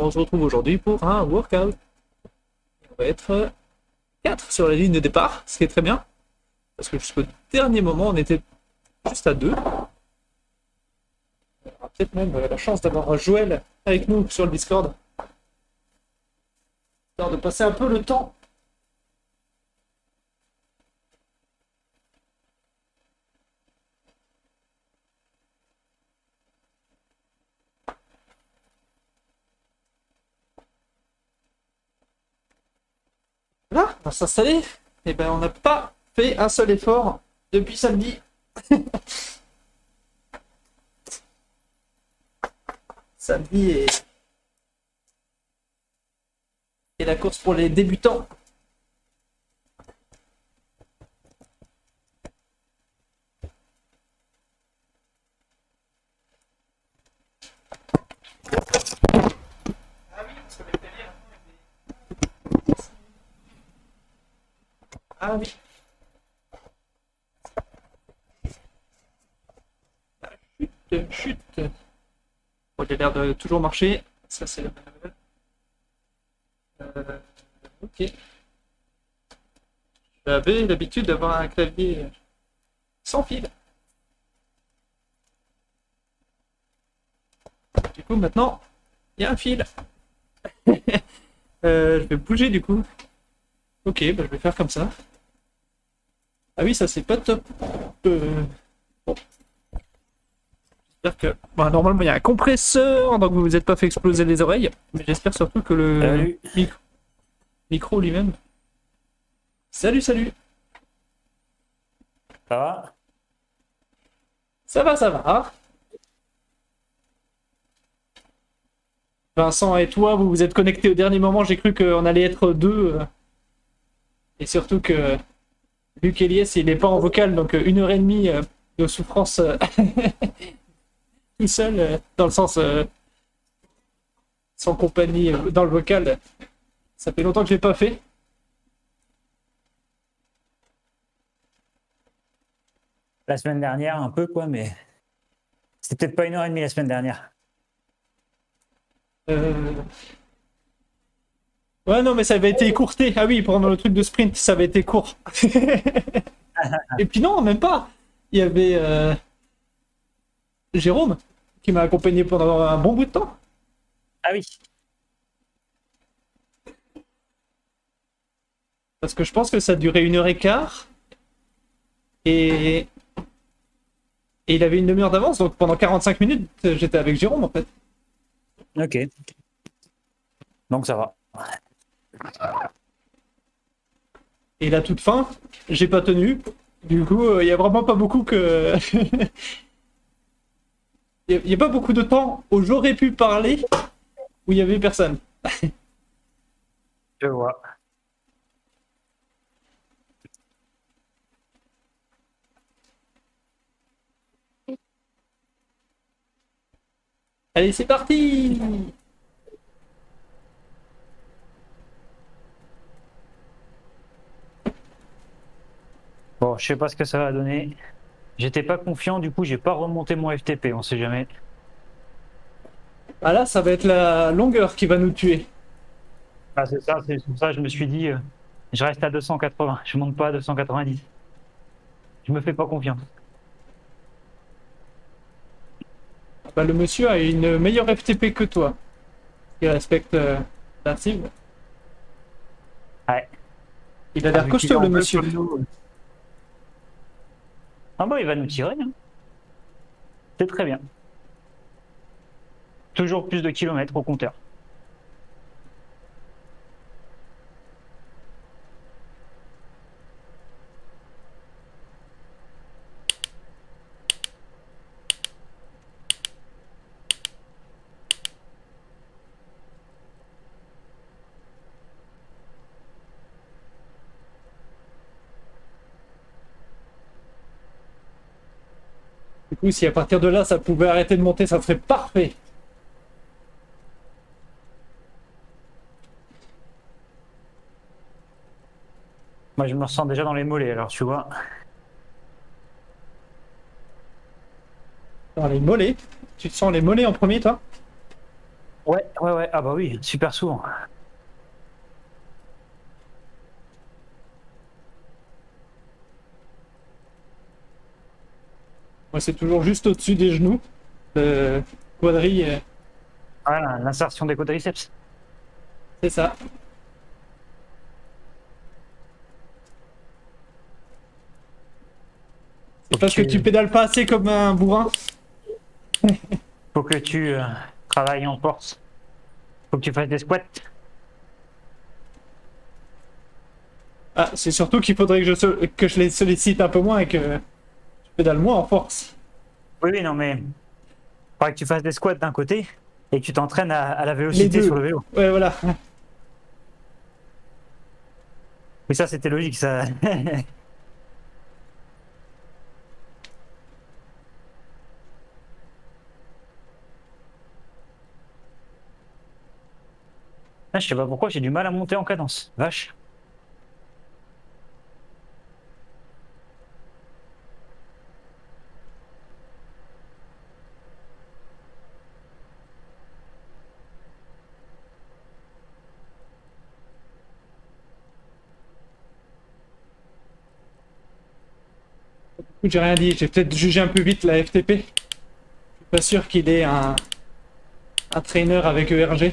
On se retrouve aujourd'hui pour un workout. On va être 4 sur la ligne de départ, ce qui est très bien. Parce que jusqu'au dernier moment, on était juste à 2. On aura peut-être même la chance d'avoir Joël avec nous sur le Discord. Histoire de passer un peu le temps. Là, on va s'installer. Et ben, on n'a pas fait un seul effort depuis samedi. Samedi et la course pour les débutants. Ah oui. Chute. Bon, il a l'air de toujours marcher. Ça, c'est la bonne nouvelle. Ok. J'avais l'habitude d'avoir un clavier sans fil. Du coup, maintenant, il y a un fil. Je vais bouger du coup. Ok, bah, je vais faire comme ça. Ah oui, ça c'est pas top. Bon. J'espère que. Bon, normalement, il y a un compresseur, donc vous vous êtes pas fait exploser les oreilles. Mais j'espère surtout que le micro lui-même. Salut, salut. Ça va? Ça va, ça va. Vincent et toi, vous vous êtes connectés au dernier moment. J'ai cru qu'on allait être deux. Et surtout que Luc Elias, il n'est pas en vocal, donc 1 heure et demie de souffrance tout seul, dans le sens sans compagnie dans le vocal. Ça fait longtemps que je l'ai pas fait. La semaine dernière, un peu, quoi, mais c'était peut-être pas 1 heure et demie la semaine dernière. Euh... Ouais, non, mais ça avait été écourté. Ah oui, pendant le truc de sprint, ça avait été court. Et puis non, même pas. Il y avait Jérôme qui m'a accompagné pendant un bon bout de temps. Ah oui. Parce que je pense que ça durait 1 heure et quart. Et il avait une demi-heure d'avance, donc pendant 45 minutes, j'étais avec Jérôme en fait. Ok. Donc ça va. Et la toute fin, j'ai pas tenu. Du coup, il y a vraiment pas beaucoup que. Il y a pas beaucoup de temps où j'aurais pu parler où il y avait personne. Je vois. Allez, c'est parti! Bon, je sais pas ce que ça va donner. J'étais pas confiant, du coup, j'ai pas remonté mon FTP, on sait jamais. Ah là, ça va être la longueur qui va nous tuer. Ah, c'est ça, c'est pour ça que je me suis dit, je reste à 280, je monte pas à 290. Je me fais pas confiance. Bah, le monsieur a une meilleure FTP que toi. Il respecte la cible. Ouais. Il a Ah, l'air vu qu'il est costaud, en le bleu monsieur. comme nous. Ah bah, il va nous tirer, hein. C'est très bien. Toujours plus de kilomètres au compteur. Du coup, si à partir de là, ça pouvait arrêter de monter, ça serait parfait. Moi, je me ressens déjà dans les mollets, alors tu vois. Dans les mollets. Tu te sens les mollets en premier, toi? Ouais, Ouais, ouais, ah bah oui, super souvent. Moi, c'est toujours juste au-dessus des genoux. Le quadri, Voilà, l'insertion des quadriceps. c'est ça. C'est Faut que parce que tu tu, pédales pas assez comme un bourrin. faut que tu travailles en force. Faut que tu fasses des squats. Ah, c'est surtout qu'il faudrait que je les sollicite un peu moins et que je pédale moins en force. Oui, oui, non, mais faudrait que tu fasses des squats d'un côté et que tu t'entraînes à la Les vélocité sur deux. le vélo. Ouais, voilà. Mais ça, c'était logique, ça. Ah, je sais pas pourquoi j'ai du mal à monter en cadence. Vache. J'ai rien dit. J'ai peut-être jugé un peu vite la FTP. Je suis pas sûr qu'il ait un trainer avec ERG.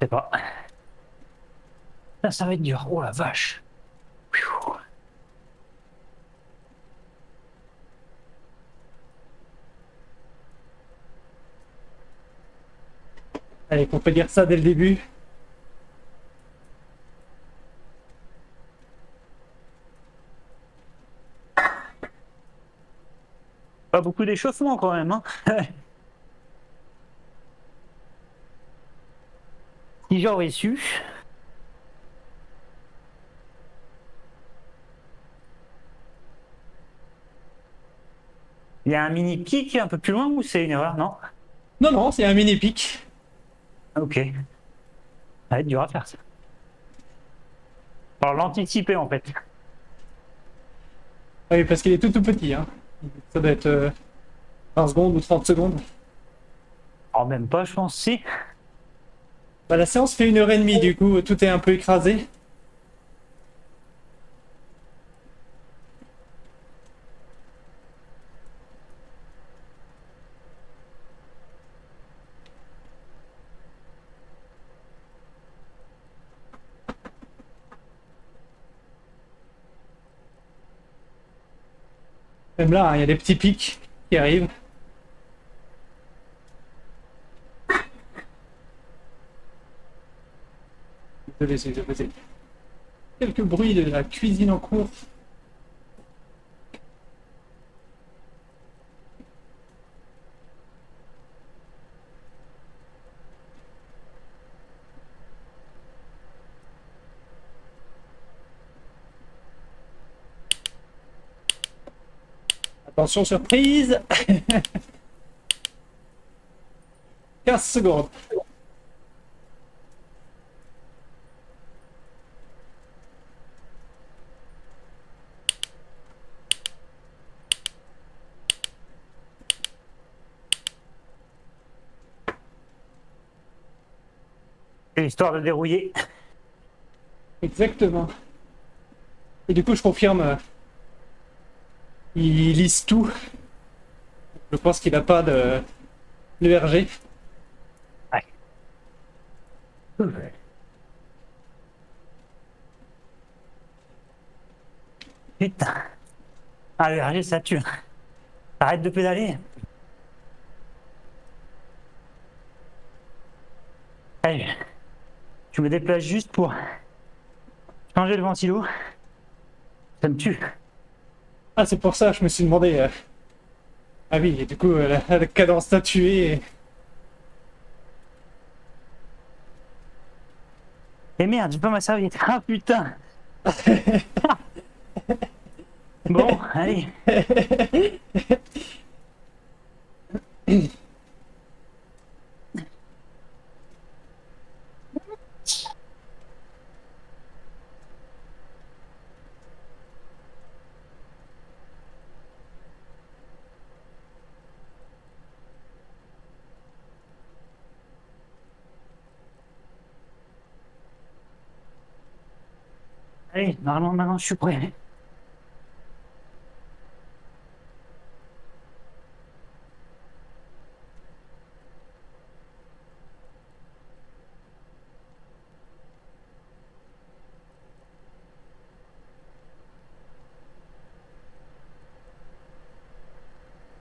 Je sais pas. Ah, ça va être dur. Oh la vache. Pfiou. Allez, qu'on peut dire ça dès le début. Pas beaucoup d'échauffement quand même, hein. 6 j'aurais su. Il y a un mini kick un peu plus loin ou c'est une erreur, non? Non, non, c'est un mini pic. Ok. Ça va être dur à faire ça. Alors l'anticiper en fait. Oui, parce qu'il est tout petit. Hein. Ça doit être 20 secondes ou 30 secondes. Alors même pas, je pense. Si. Bah, la séance fait 1h30, du coup, tout est un peu écrasé. Même là, hein, il y a des petits pics qui arrivent. Désolé, je faisais quelques bruits de la cuisine en cours. Attention, surprise. 15 secondes. C'est histoire de dérouiller. Exactement. Et du coup, je confirme, il lise tout. Je pense qu'il n'a pas de l'ERG. Ouais. Putain. Ah, le RG, ça tue. Arrête de pédaler. Allez, je me déplace juste pour changer le ventilo. Ça me tue. Ah, c'est pour ça, je me suis demandé. Ah oui, et du coup, la cadence t'a tué. Et merde, j'ai pas ma serviette. Ah putain. Bon, allez. Allez, normalement, maintenant, je suis prêt.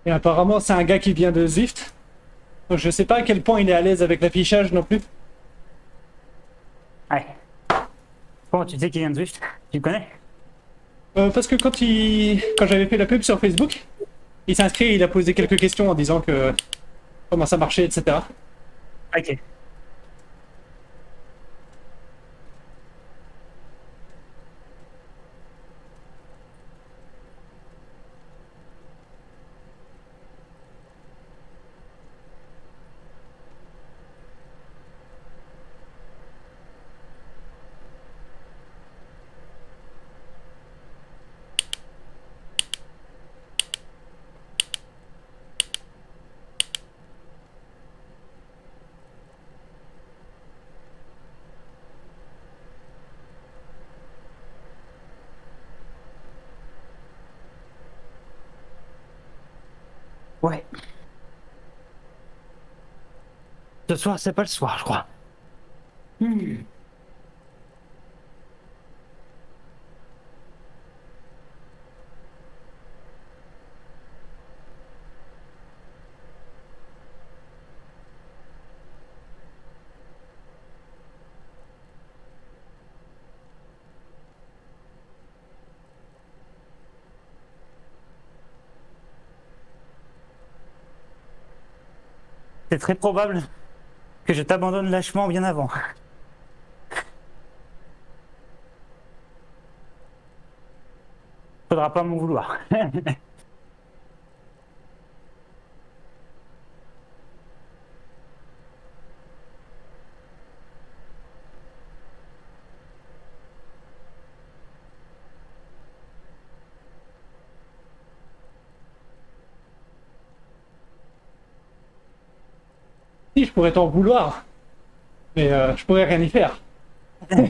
Et apparemment, c'est un gars qui vient de Zwift. Donc je sais pas à quel point il est à l'aise avec l'affichage non plus. Ouais. Bon, tu sais qui vient de Zwift? Tu le connais? Parce que quand j'avais fait la pub sur Facebook, il s'est inscrit et il a posé quelques questions en disant que comment ça marchait, etc. Ok. Ouais. Ce soir, c'est pas le soir, je crois. Hmm. C'est très probable que je t'abandonne lâchement bien avant. Faudra pas m'en vouloir. Si, je pourrais t'en vouloir, mais je pourrais rien y faire. Je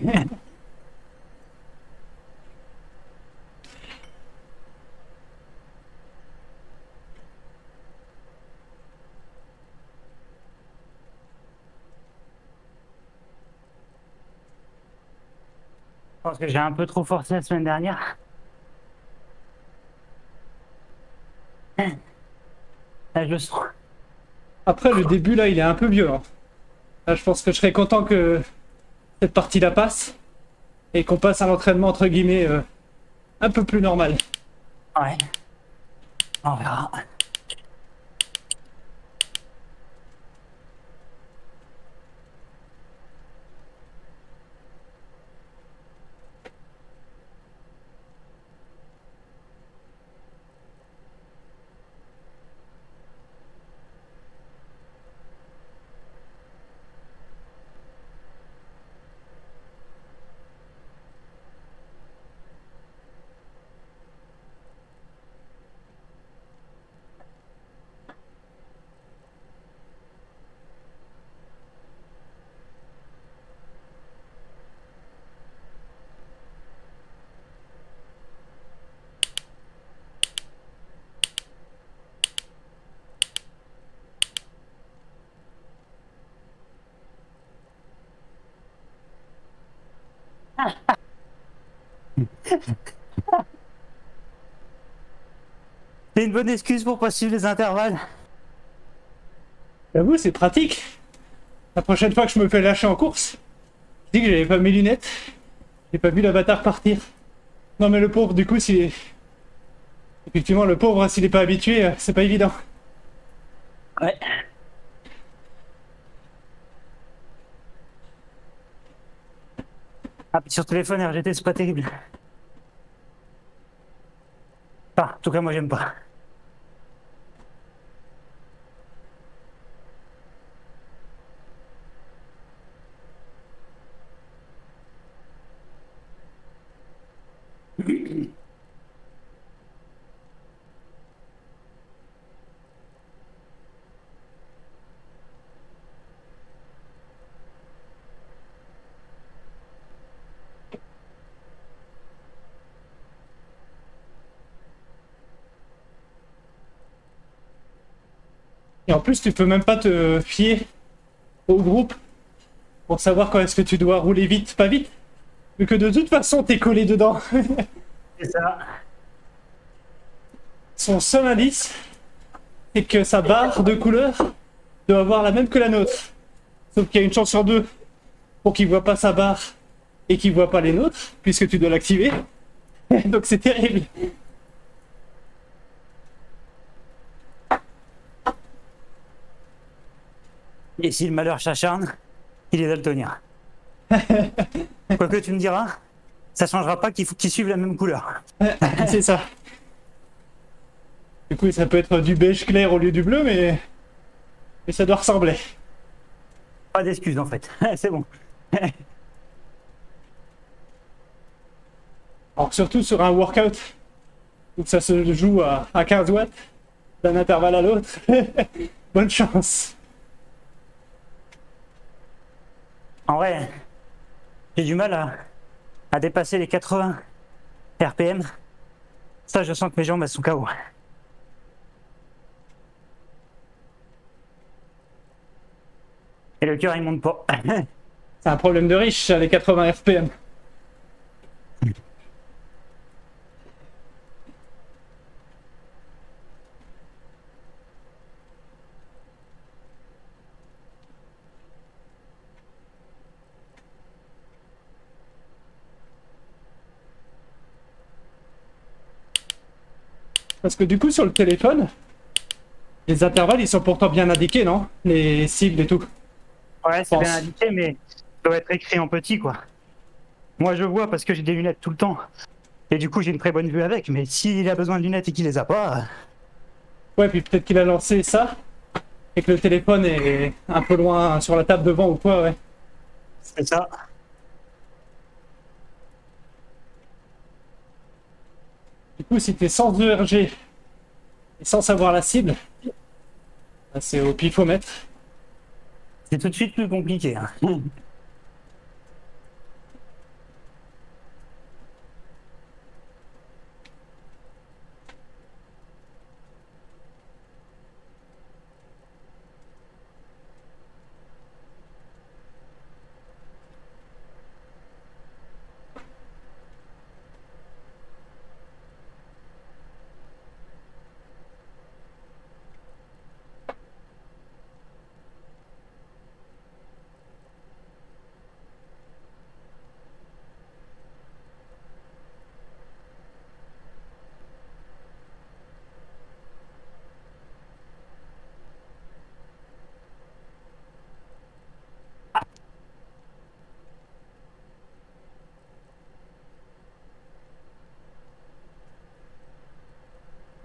pense que j'ai un peu trop forcé la semaine dernière. Là, je le sens. Après, le début, là, il est un peu violent. Là, je pense que je serais content que cette partie-là passe et qu'on passe à l'entraînement, entre guillemets, un peu plus normal. Ouais. On verra. C'est une bonne excuse pour pas suivre les intervalles. J'avoue, c'est pratique. La prochaine fois que je me fais lâcher en course, je dis que j'avais pas mes lunettes, j'ai pas vu l'avatar partir. Non, mais le pauvre, du coup, effectivement, le pauvre, s'il est pas habitué, c'est pas évident. Ouais. Ah, puis sur téléphone, RGT, c'est pas terrible. Enfin, en tout cas, moi, j'aime pas. Et en plus, tu peux même pas te fier au groupe pour savoir quand est-ce que tu dois rouler vite, pas vite. Vu que de toute façon, t'es collé dedans. C'est ça. Son seul indice, c'est que sa barre de couleur doit avoir la même que la nôtre. Sauf qu'il y a une chance sur deux pour qu'il voit pas sa barre et qu'il voit pas les nôtres, puisque tu dois l'activer. Donc c'est terrible. Et si le malheur s'acharne, il est daltonien. Quoi que tu me diras, ça changera pas qu'il faut qu'ils suivent la même couleur. C'est ça. Du coup, ça peut être du beige clair au lieu du bleu, mais ça doit ressembler. Pas d'excuses en fait. C'est bon. Alors surtout sur un workout où ça se joue à 15 watts d'un intervalle à l'autre. Bonne chance. En vrai, j'ai du mal à dépasser les 80 RPM. Ça, je sens que mes jambes elles sont KO. Et le cœur il monte pas. C'est un problème de riche, les 80 RPM. Parce que du coup, sur le téléphone, les intervalles, ils sont pourtant bien indiqués, non? Les cibles et tout. Ouais, c'est pense. bien indiqué, mais ça doit être écrit en petit, quoi. Moi, je vois parce que j'ai des lunettes tout le temps. Et du coup, j'ai une très bonne vue avec. Mais s'il a besoin de lunettes et qu'il les a pas, Ouais, puis peut-être qu'il a lancé ça, et que le téléphone est un peu loin sur la table devant ou quoi, ouais. c'est ça. Du coup, si t'es sans ERG et sans savoir la cible, bah, c'est au pifomètre. C'est tout de suite plus compliqué. Hein.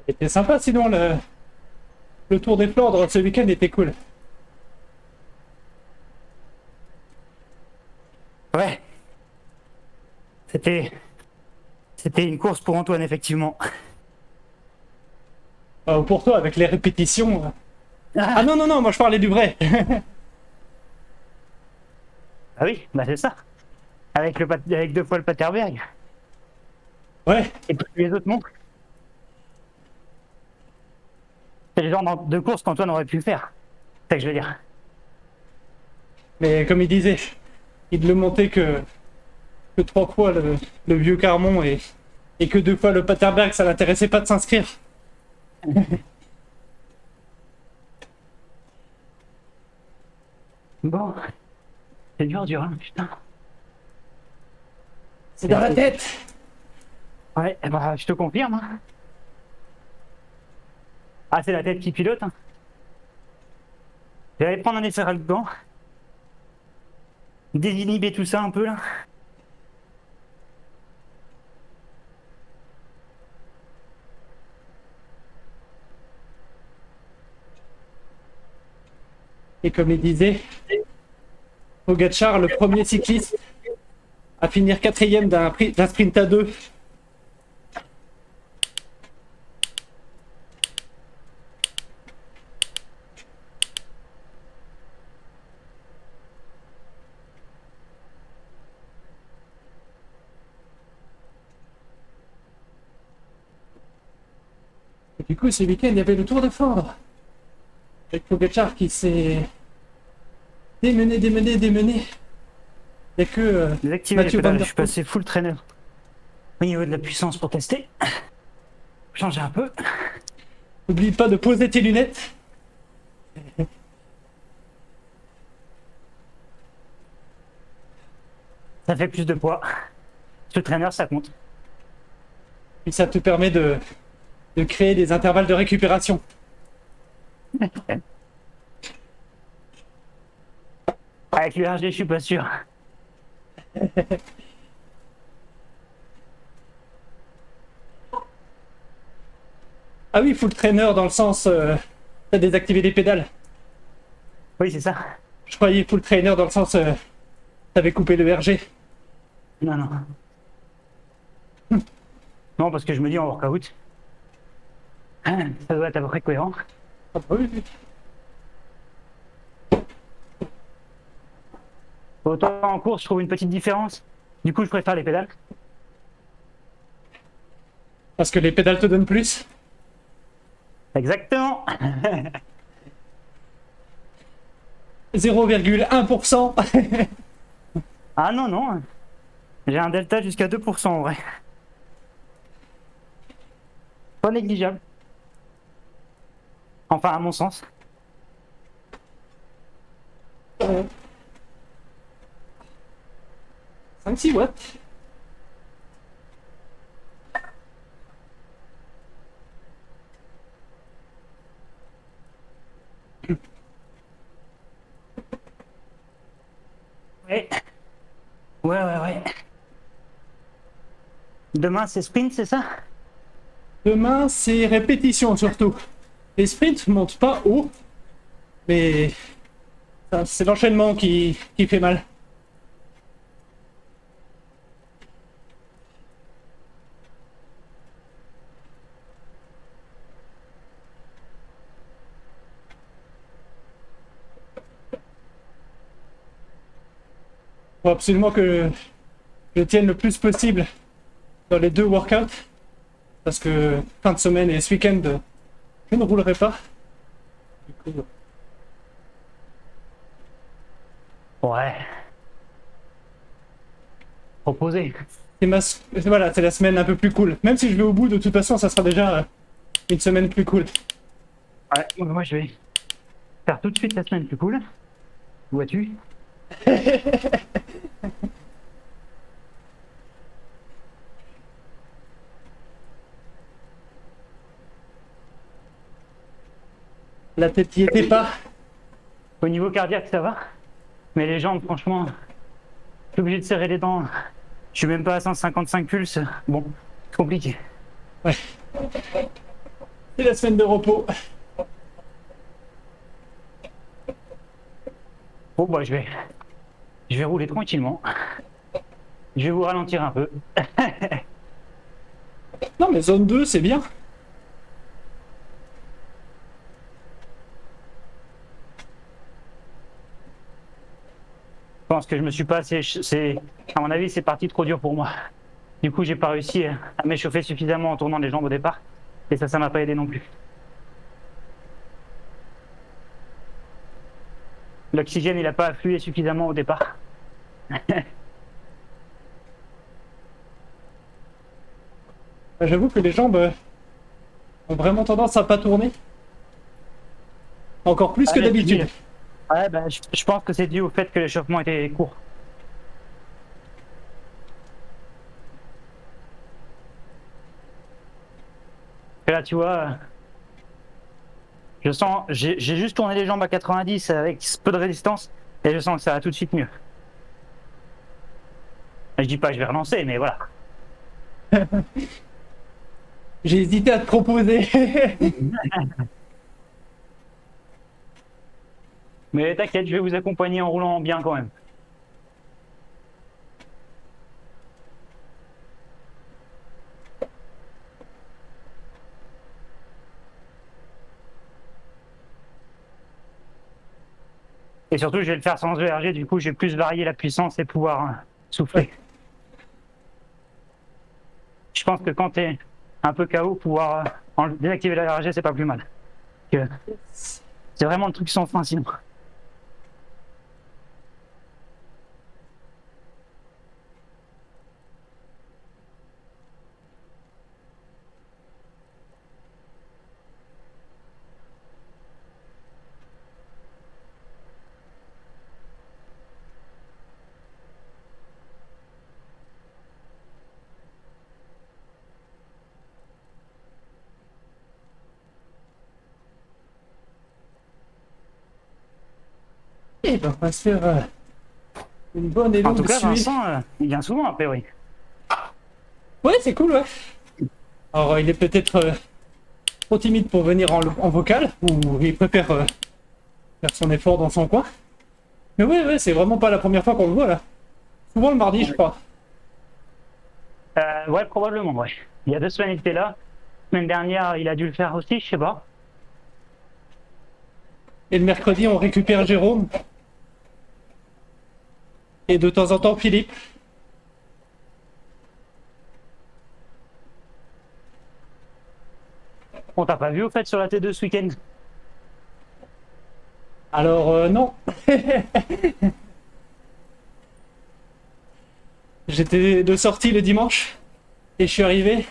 C'était sympa, sinon le Tour des Flandres ce week-end était cool. Ouais. C'était une course pour Antoine, effectivement. Pour toi, avec les répétitions. Ah non, non, non, moi je parlais du vrai. Ah oui, bah c'est ça. Avec 2 fois le Paterberg. Ouais, Et tous les autres montres. C'est le genre de course qu'Antoine aurait pu faire. C'est ça que je veux dire. mais comme il disait, il ne le montait que 3 fois le vieux Carmon et que 2 fois le Paterberg, ça l'intéressait pas de s'inscrire. Bon, c'est dur, hein, putain. C'est dans la tête. Ouais, bah, je te confirme. Hein. Ah, c'est la tête qui pilote. Hein. J'allais prendre un effet algan. Désinhiber tout ça un peu, là. Et comme il disait, Pogacar, le premier cycliste à finir 4e d'un sprint à 2. Et du coup, ce week-end, il y avait le Tour de Flandre. avec Pogacar qui s'est démené. Il n'y a que Désactiver les Mathieu Van pédales, je Der suis Poel. passé full trainer au niveau de la puissance pour tester. Changer un peu. N'oublie pas de poser tes lunettes. Ça fait plus de poids. Ce trainer, ça compte. Puis ça te permet de créer des intervalles de récupération. Avec l'URG, je suis pas sûr. Ah oui, full trainer dans le sens t'as désactivé les pédales. Oui, c'est ça. Je croyais full trainer dans le sens t'avais coupé le RG. Non, non. Non, parce que je me dis en workout, ça doit être à peu près cohérent. Ah bah oui, oui. Autant en course, je trouve une petite différence. Du coup, je préfère les pédales. Parce que les pédales te donnent plus. Exactement. 0,1%. Ah non, non. J'ai un delta jusqu'à 2% en vrai. Pas négligeable. Enfin, à mon sens. 5-6 watts. Ouais. Ouais. Demain, c'est sprint, c'est ça? Demain, c'est répétition surtout. Les sprints montent pas haut, mais c'est l'enchaînement qui fait mal. Faut absolument que je tienne le plus possible dans les deux workouts, parce que fin de semaine et ce week-end, je ne roulerai pas. Du coup, Ouais. Proposé. voilà, c'est la semaine un peu plus cool. Même si je vais au bout, de toute façon, ça sera déjà une semaine plus cool. Ouais, moi je vais faire tout de suite la semaine plus cool. Vois-tu? La tête y était pas. Au niveau cardiaque, ça va. Mais les jambes, franchement, je suis obligé de serrer les dents. Je suis même pas à 155 pulses. Bon, c'est compliqué. Ouais. C'est la semaine de repos. Bon, bah, je vais rouler tranquillement. Je vais vous ralentir un peu. Non, mais zone 2, c'est bien. Je pense que je me suis pas assez. À mon avis, c'est parti trop dur pour moi. Du coup, j'ai pas réussi à m'échauffer suffisamment en tournant les jambes au départ. Et ça m'a pas aidé non plus. L'oxygène, il a pas afflué suffisamment au départ. J'avoue que les jambes ont vraiment tendance à pas tourner. Encore plus que Allez, d'habitude. Ouais, bah, je pense que c'est dû au fait que l'échauffement était court. Et là, tu vois, j'ai juste tourné les jambes à 90 avec peu de résistance et je sens que ça va tout de suite mieux. Je dis pas que je vais relancer, mais voilà. J'ai hésité à te proposer. Mais t'inquiète, je vais vous accompagner en roulant bien quand même. Et surtout, je vais le faire sans ERG, du coup, j'ai plus varié la puissance et pouvoir souffler. Ouais. Je pense que quand t'es un peu KO, pouvoir désactiver la ERG, c'est pas plus mal. C'est vraiment le truc sans fin sinon. Et ben, on va se faire une bonne et En longue tout cas, suite. Vincent, il vient souvent après, oui. Ouais, c'est cool, ouais. Alors, il est peut-être trop timide pour venir en vocal, ou il préfère faire son effort dans son coin. Mais ouais, c'est vraiment pas la première fois qu'on le voit là. Souvent le mardi, je crois. Ouais, probablement, ouais. Il y a 2 semaines, il était là. La semaine dernière, il a dû le faire aussi, je sais pas. Et le mercredi, on récupère Jérôme. Et de temps en temps, Philippe. On t'a pas vu au fait sur la T2 ce week-end? Alors, non. J'étais de sortie le dimanche. Et je suis arrivé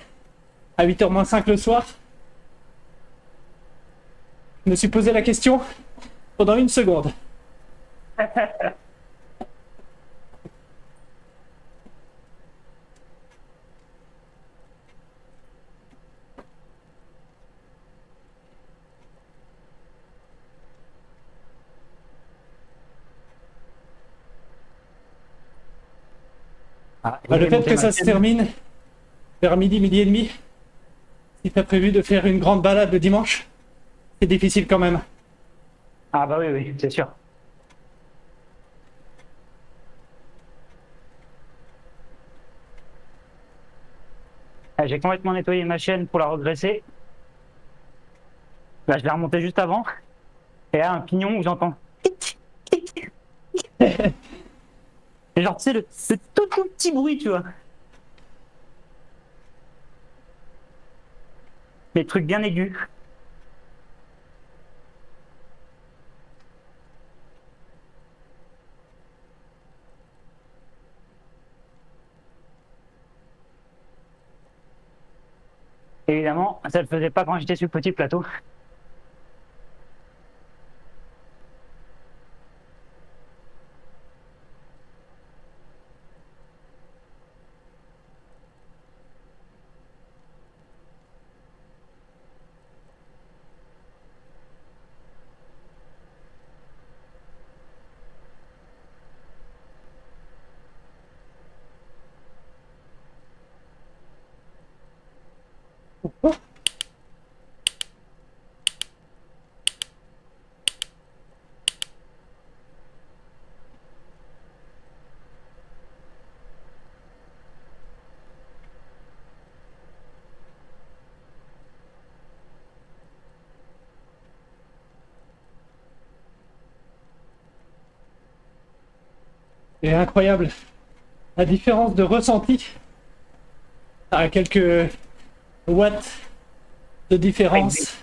à 8h-5 le soir. Je me suis posé la question pendant une seconde. Ah, Bah, il le est fait monté que ma ça se chaîne. termine vers midi, midi et demi, si t'as prévu de faire une grande balade le dimanche, c'est difficile quand même. Ah bah oui, oui, c'est sûr. J'ai complètement nettoyé ma chaîne pour la regresser. Là, je l'ai remontée juste avant. Et là, un pignon où j'entends tic, tic. Et genre, tu sais, le tout petit bruit, tu vois. Mais trucs bien aigus. Évidemment, ça le faisait pas quand j'étais sur le petit plateau. C'est incroyable. La différence de ressenti à quelques watts de Avec des- différence.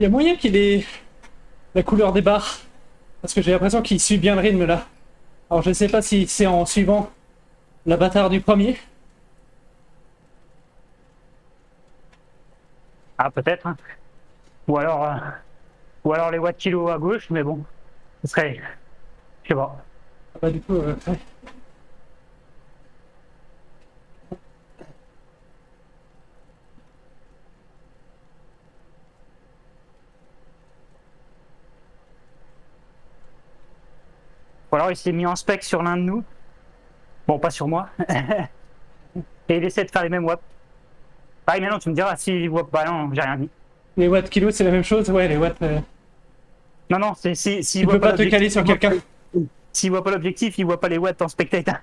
Il y a moyen qu'il ait la couleur des barres, parce que j'ai l'impression qu'il suit bien le rythme là. Alors je sais pas si c'est en suivant l'avatar du premier. Ah, peut-être, hein. Ou alors les watts kilo à gauche, mais bon, ce serait, je sais pas. Ah bah du coup, ouais. Ou alors il s'est mis en spec sur l'un de nous. Bon, pas sur moi. Et il essaie de faire les mêmes watts. Pareil, maintenant tu me diras s'il voit pas. Non, j'ai rien dit. Les watts kilo, c'est la même chose? Ouais, les watts. Non, non, c'est s'il Tu voit peux pas pas te caler l'objectif, sur quelqu'un. s'il voit pas l'objectif, il voit pas les watts en spectateur.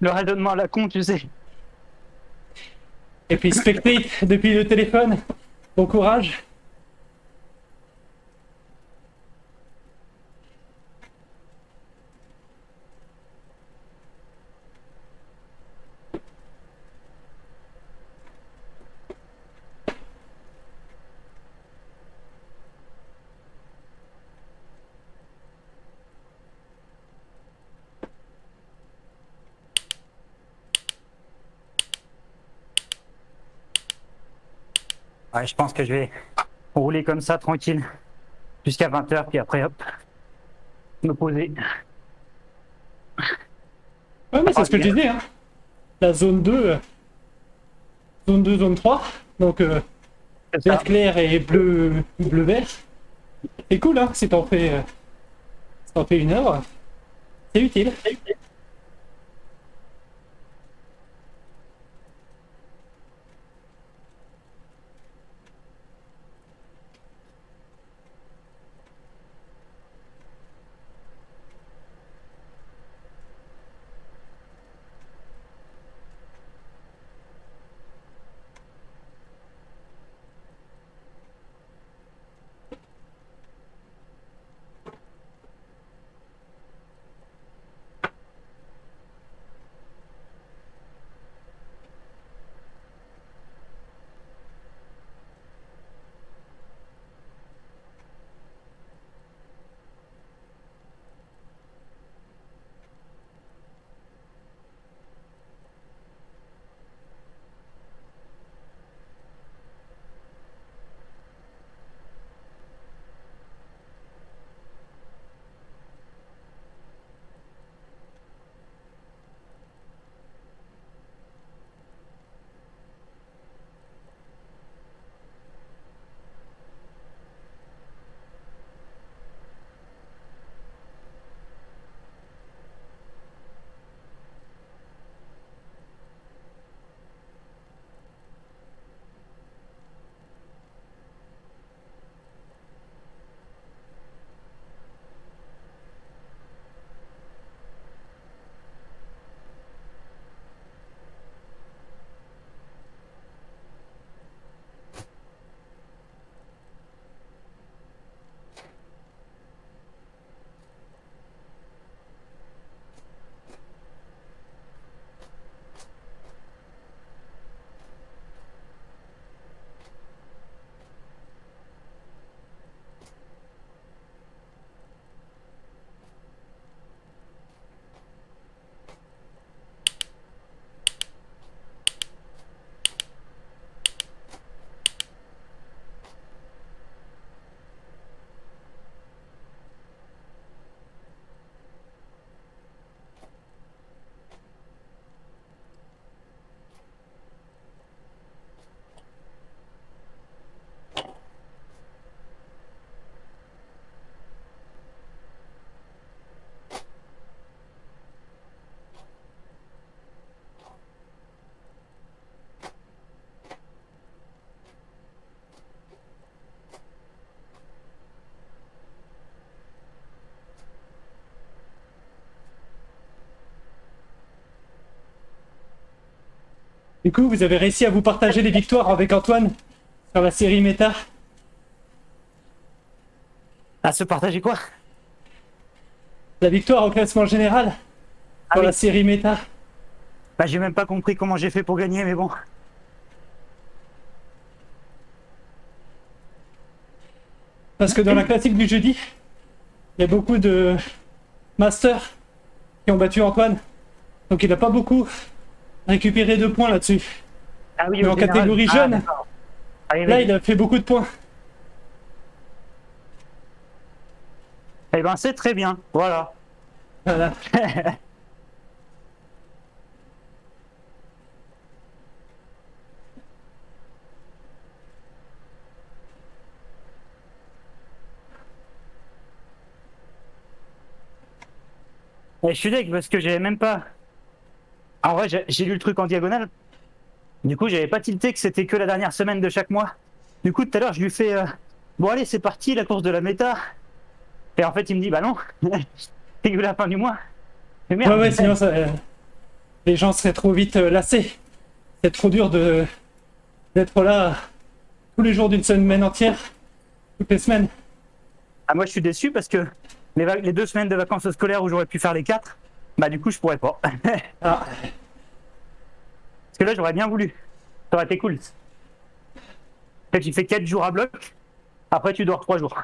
Le raisonnement à la con, tu sais. Et puis spectate depuis le téléphone. Bon courage. Ouais, je pense que je vais rouler comme ça, tranquille, jusqu'à 20h, puis après, hop, me poser. Ouais, mais c'est ce que je disais, hein. La zone 2, zone 3. Donc, C'est ça. vert clair et bleu vert. C'est cool, hein, si t'en fais 1 heure, c'est utile. Du coup, vous avez réussi à vous partager les victoires avec Antoine sur la série méta. À se partager quoi? La victoire au classement général Ah sur oui. la série méta. Bah, j'ai même pas compris comment j'ai fait pour gagner, mais bon. Parce que dans la classique du jeudi, il y a beaucoup de masters qui ont battu Antoine. Donc il n'a pas beaucoup récupéré de points là-dessus. Ah oui, Mais au en général. catégorie Ah, jeune, d'accord. Ah oui, là oui. il a fait beaucoup de points. Eh ben, c'est très bien. Voilà. Voilà. Et je suis deg parce que j'avais même pas. En vrai, j'ai lu le truc en diagonale. Du coup, j'avais pas tilté que c'était que la dernière semaine de chaque mois. Du coup, tout à l'heure, je lui fais bon, allez, c'est parti, la course de la méta. Et en fait, il me dit bah non, c'est que la fin du mois. Mais Ouais, merde. ouais, sinon les gens seraient trop vite lassés. C'est trop dur d'être là tous les jours d'une semaine entière, toutes les semaines. Ah, moi, je suis déçu parce que les 2 semaines de vacances scolaires où j'aurais pu faire les 4, bah du coup, je pourrais pas. Parce Ah, que là, j'aurais bien voulu. Ça aurait été cool. En fait, tu fais 4 jours à bloc, après, tu dors 3 jours.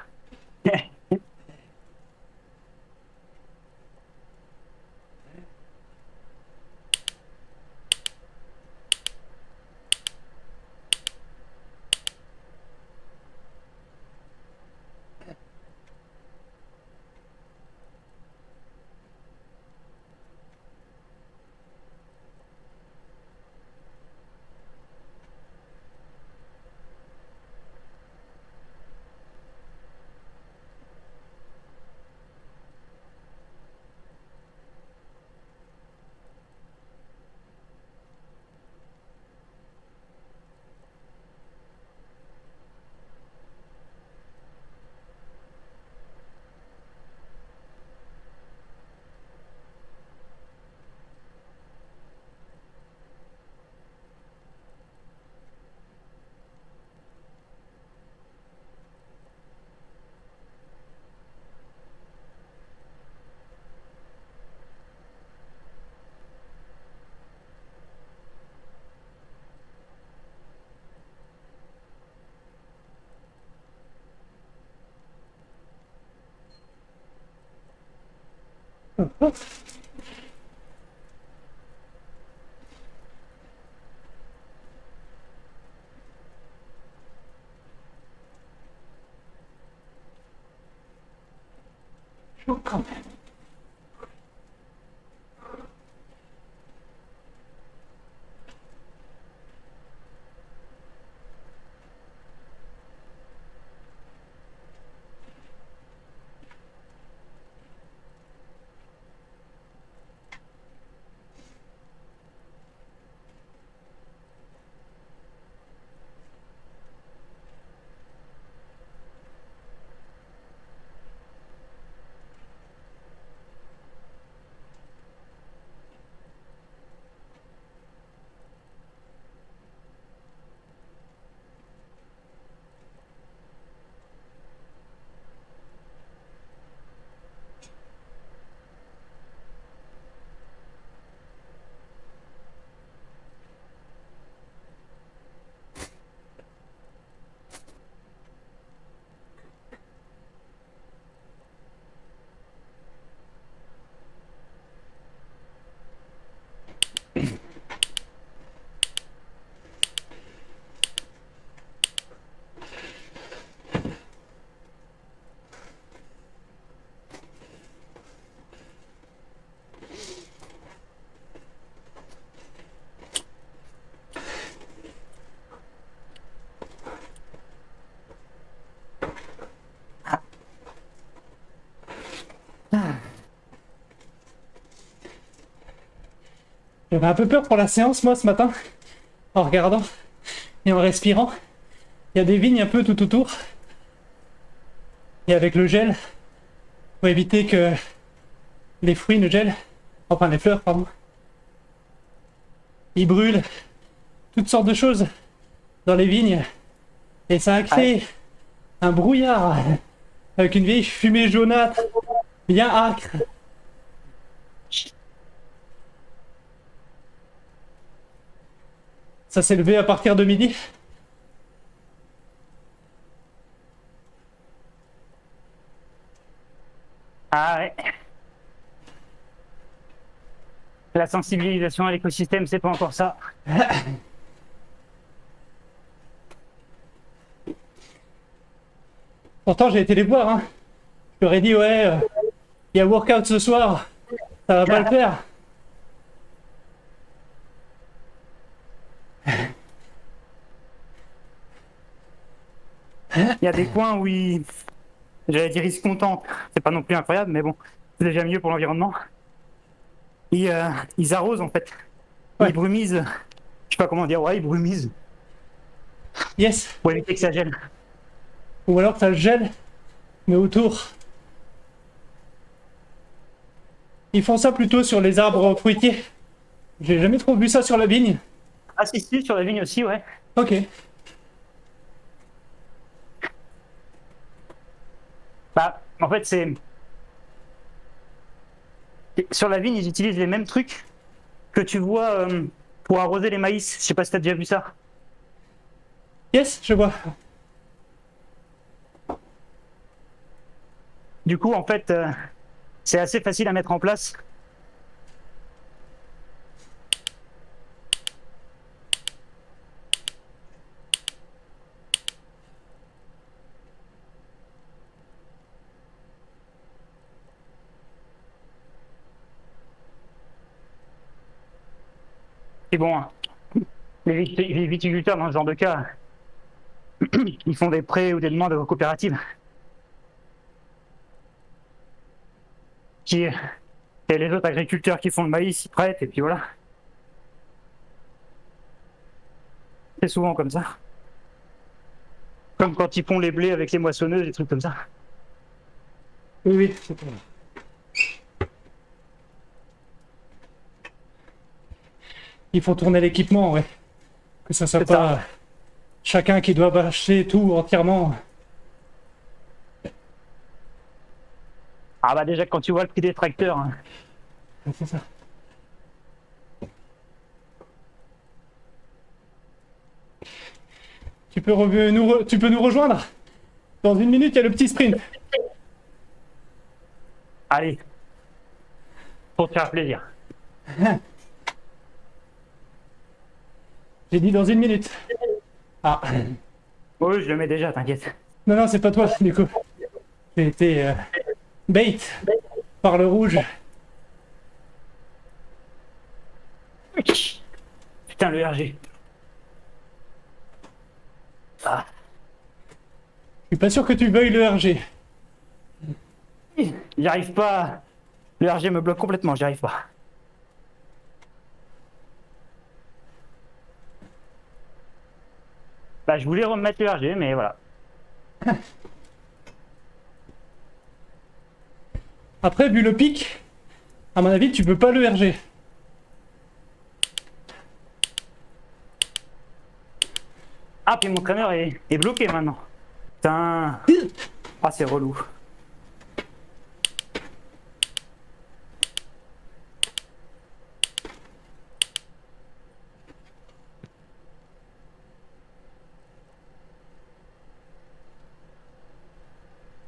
chaud quand même. J'avais un peu peur pour la séance, moi, ce matin, en regardant et en respirant. Il y a des vignes un peu tout autour. Et avec le gel, pour éviter que les fruits ne gèlent. Enfin, les fleurs, pardon. Ils brûlent toutes sortes de choses dans les vignes. Et ça a créé un brouillard avec une vieille fumée jaunâtre, bien âcre. Ça s'est levé à partir de midi. Ah ouais. La sensibilisation à l'écosystème, c'est pas encore ça. Pourtant, j'ai été les voir. Hein. Je leur ai dit, ouais, il y a workout ce soir. Ça va pas le faire. Il y a des coins où j'allais dire ils se contentent. C'est pas non plus incroyable, mais bon, c'est déjà mieux pour l'environnement. Ils arrosent en fait. Ouais. Ils brumisent. Je pas comment dire, ouais, il brumise Yes. pour éviter que ça gèle. Ou alors t'as le gel, mais autour. Ils font ça plutôt sur les arbres fruitiers. J'ai jamais trop vu ça sur la vigne. Ah, si, sur la vigne aussi, ouais. Ok. Bah, en fait, c'est. Sur la vigne, ils utilisent les mêmes trucs que tu vois pour arroser les maïs. Je sais pas si t'as déjà vu ça. Yes, je vois. Du coup, en fait, c'est assez facile à mettre en place. Et bon, hein, les viticulteurs, dans ce genre de cas, ils font des prêts ou des demandes aux coopératives. Qui, et les autres agriculteurs qui font le maïs, ils prêtent, et puis voilà. C'est souvent comme ça. Comme quand ils font les blés avec les moissonneuses, des trucs comme ça. Oui, oui. Il faut tourner l'équipement, ouais. Que ça soit C'est pas ça. chacun qui doit acheter tout entièrement. Ah bah déjà, quand tu vois le prix des tracteurs, hein. C'est ça. Tu peux nous rejoindre. Dans une minute, il y a le petit sprint. Allez, pour te faire plaisir. J'ai dit dans une minute. Ah. Oui, je le mets déjà, t'inquiète. Non, non, c'est pas toi, du coup. J'ai été bait par le rouge. Putain, le RG. Ah. Je suis pas sûr que tu veuilles le RG. J'y arrive pas. Le RG me bloque complètement, j'y arrive pas. Bah, je voulais remettre le RG, mais voilà. Après, vu le pic, à mon avis, tu peux pas le RG. Ah, puis mon traîneur est bloqué maintenant. Putain. Ah, c'est relou.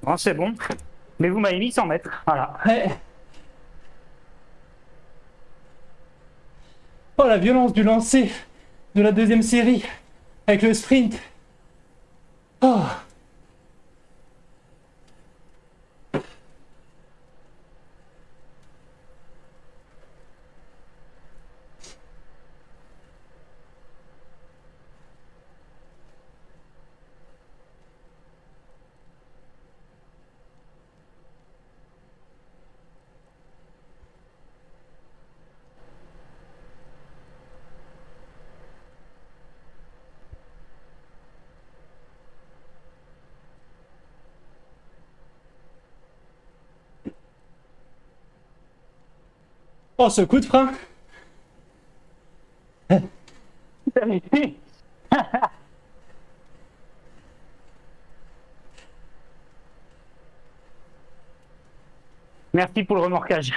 Bon, c'est bon. Mais vous m'avez mis 100 mètres. Voilà. Ouais. Oh, la violence du lancer de la deuxième série avec le sprint. Oh. Oh, ce coup de frein. Merci pour le remorquage.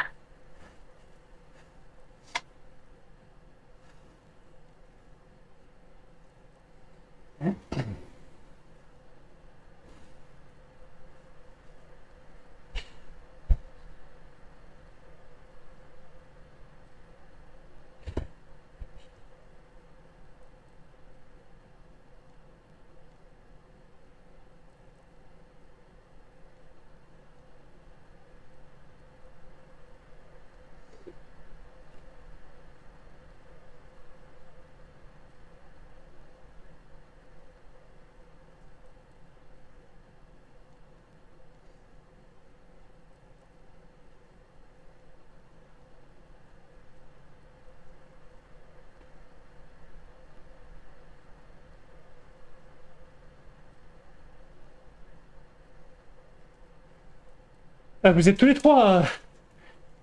Ah, vous êtes tous les trois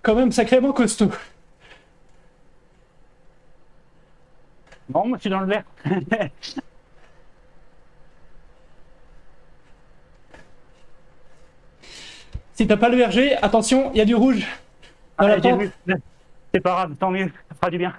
quand même sacrément costauds. Bon, moi je suis dans le vert. Si t'as pas le RG, attention, il y a du rouge dans la Ouais, j'ai pente. vu. C'est pas grave, tant mieux, ça fera du bien.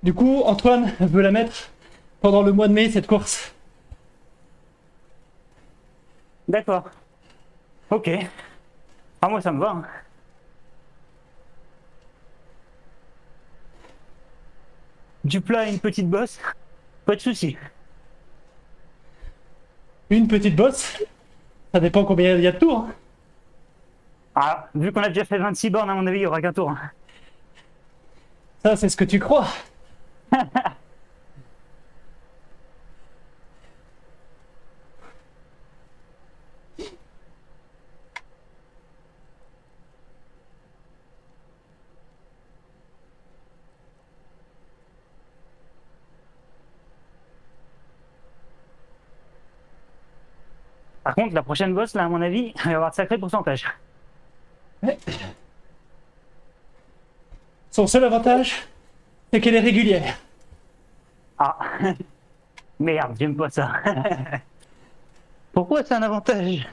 Du coup, Antoine veut la mettre pendant le mois de mai, cette course. D'accord. Ok. Ah, moi ça me va, hein. Du plat à une petite bosse, pas de souci. Une petite bosse, ça dépend combien il y a de tours. Hein. Ah, vu qu'on a déjà fait 26 bornes, à mon avis, il y aura qu'un tour, hein. Ça, c'est ce que tu crois. Par contre, la prochaine bosse, là, à mon avis, il va y avoir de sacrés pourcentages. Ouais. Son seul avantage, c'est qu'elle est régulière. Ah, merde, j'aime pas ça. Pourquoi c'est un avantage?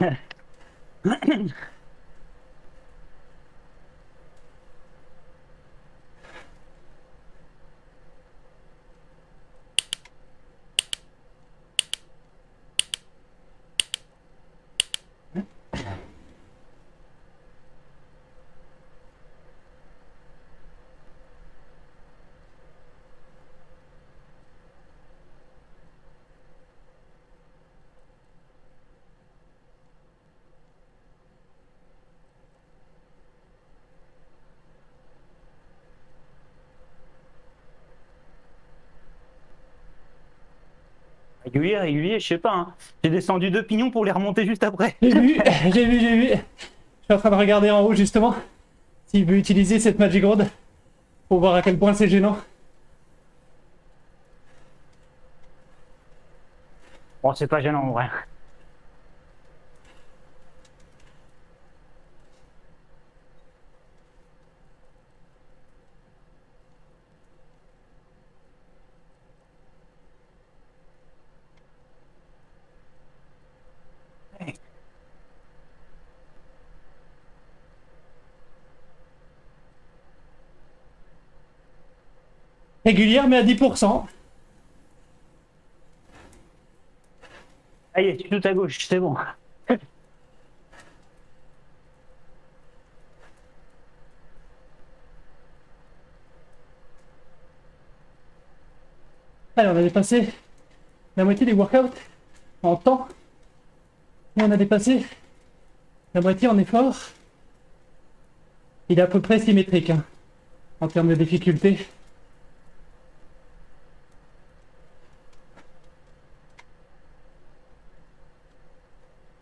Régulier, régulier, je sais pas, hein. J'ai descendu 2 pignons pour les remonter juste après. J'ai vu, j'ai vu. Je suis en train de regarder en haut, justement, s'il veut utiliser cette Magic Road pour voir à quel point c'est gênant. Bon, c'est pas gênant en vrai. Régulière, mais à 10%. Allez, tu tout à gauche, c'est bon. Allez, on a dépassé la moitié des workouts en temps. Et on a dépassé la moitié en effort. Il est à peu près symétrique hein, en termes de difficulté.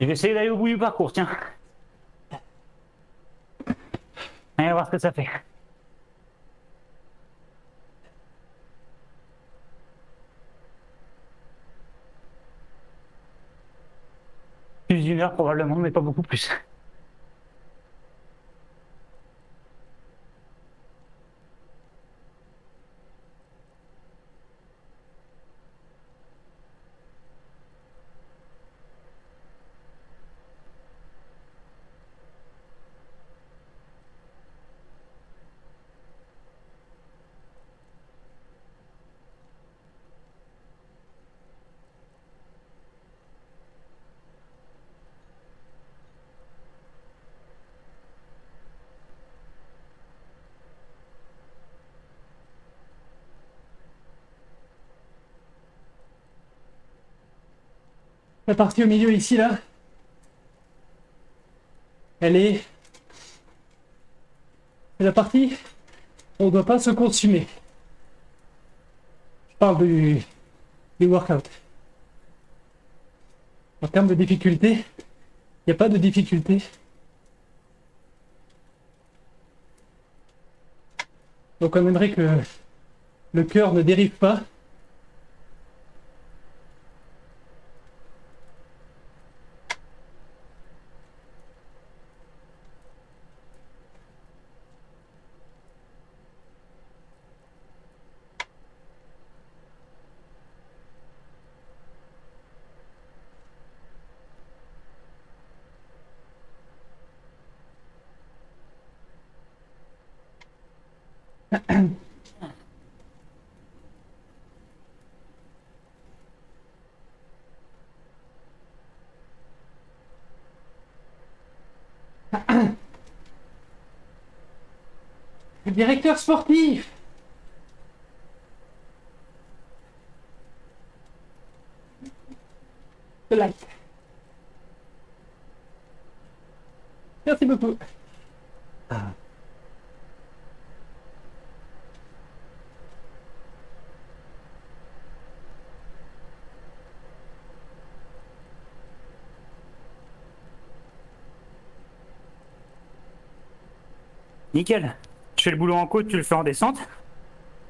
Je vais essayer d'aller au bout du parcours, tiens. On va voir ce que ça fait. Plus d'une heure probablement, mais pas beaucoup plus. La partie au milieu ici, là, elle est... C'est la partie où on ne doit pas se consumer. Je parle du workout. En termes de difficulté, il n'y a pas de difficulté. Donc on aimerait que le cœur ne dérive pas. Le directeur sportif. De like. Merci beaucoup. Nickel. Je fais le boulot en côte, tu le fais en descente.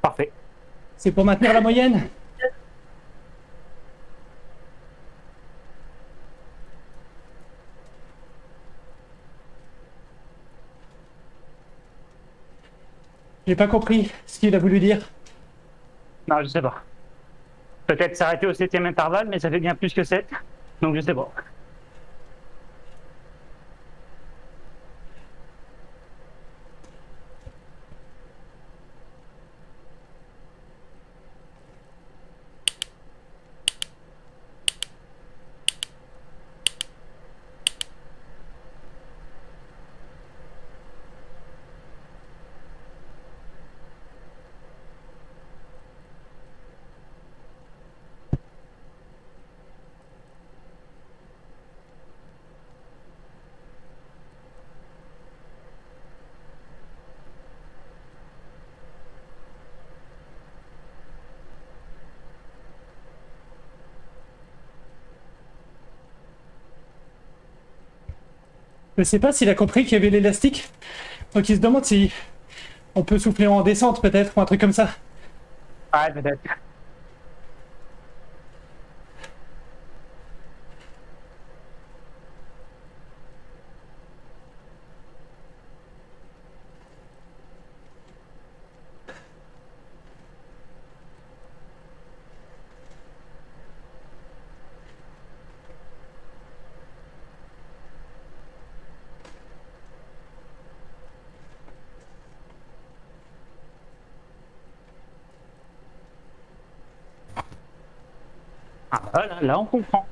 Parfait. C'est pour maintenir la moyenne. J'ai pas compris ce qu'il a voulu dire. Non, je sais pas. Peut-être s'arrêter au 7e intervalle, mais ça fait bien plus que 7. Donc je sais pas. Je sais pas s'il a compris qu'il y avait l'élastique. Donc il se demande si on peut souffler en descente peut-être ou un truc comme ça. Ouais, peut-être. Ah, voilà, là on comprend.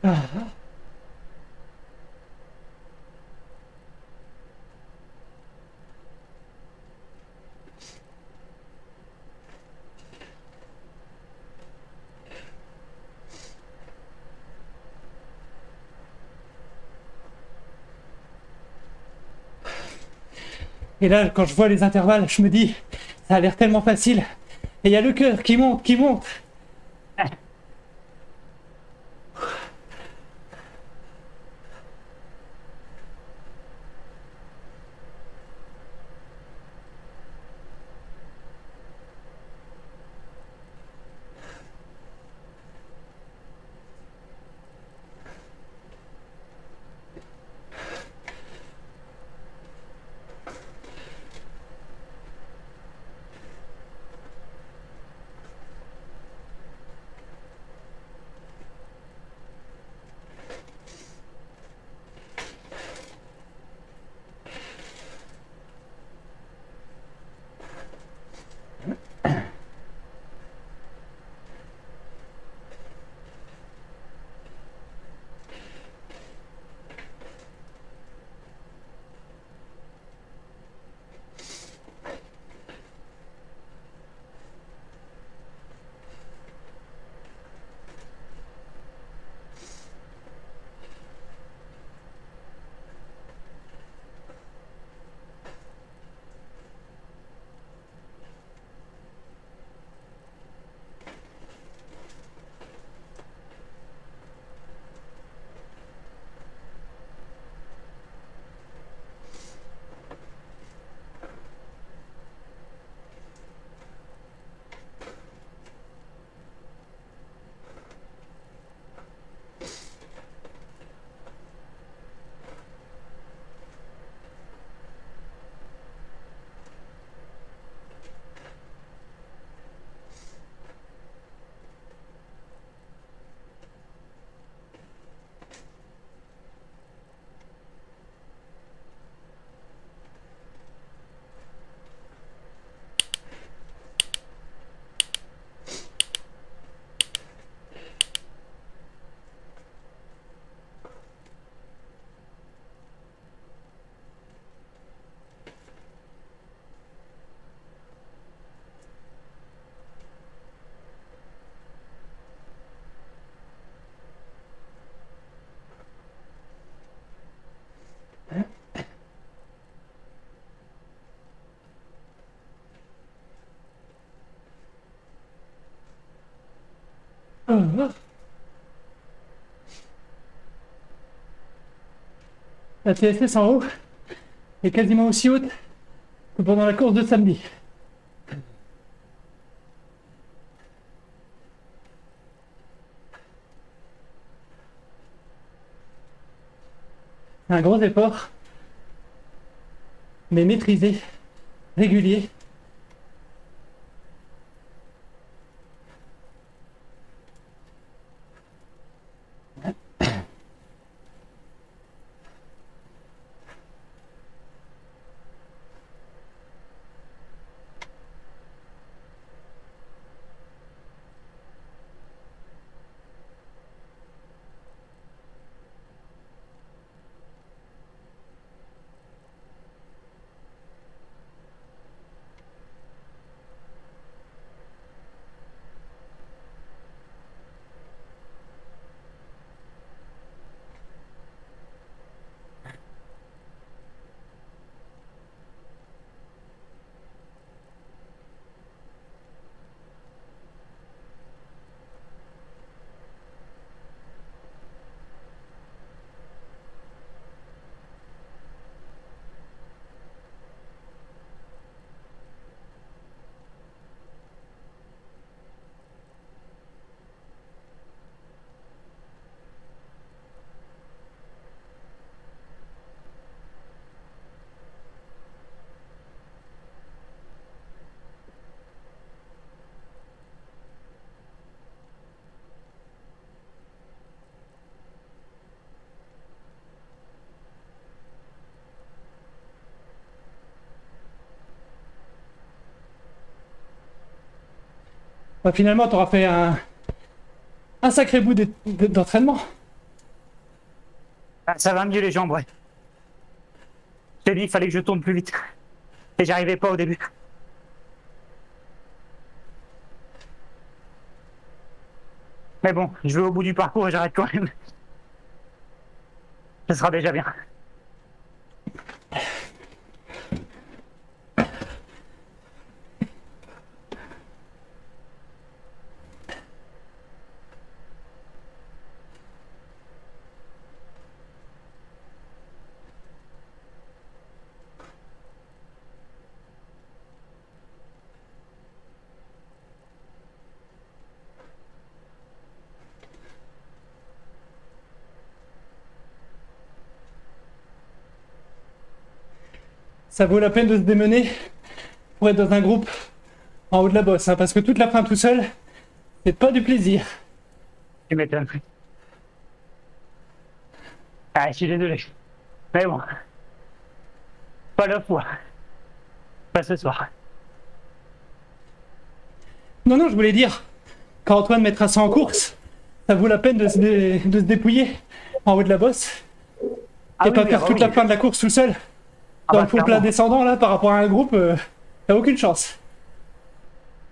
Ah. Et là, quand je vois les intervalles, je me dis, ça a l'air tellement facile. Et il y a le cœur qui monte, qui monte. La TSS en haut est quasiment aussi haute que pendant la course de samedi. C'est un gros effort, mais maîtrisé, régulier. Bah, finalement, tu auras fait un sacré bout d'entraînement. Ah, ça va mieux les jambes, ouais. Je t'ai dit, il fallait que je tourne plus vite. Et j'arrivais pas au début. Mais bon, je vais au bout du parcours et j'arrête quand même. Ce sera déjà bien. ça vaut la peine de se démener pour être dans un groupe en haut de la bosse, hein, parce que toute la fin tout seul, c'est pas du plaisir. Tu m'étonnes. Ah, je suis désolé. Mais bon, pas la fois. Pas ce soir. Non, non, je voulais dire, quand Antoine mettra ça en course, ça vaut la peine de se dépouiller en haut de la bosse Ah et oui, pas oui, faire ah toute oui. la fin de la course tout seul. Ah Dans bah, le faux plat clairement. descendant, là, par rapport à un groupe, t'as aucune chance.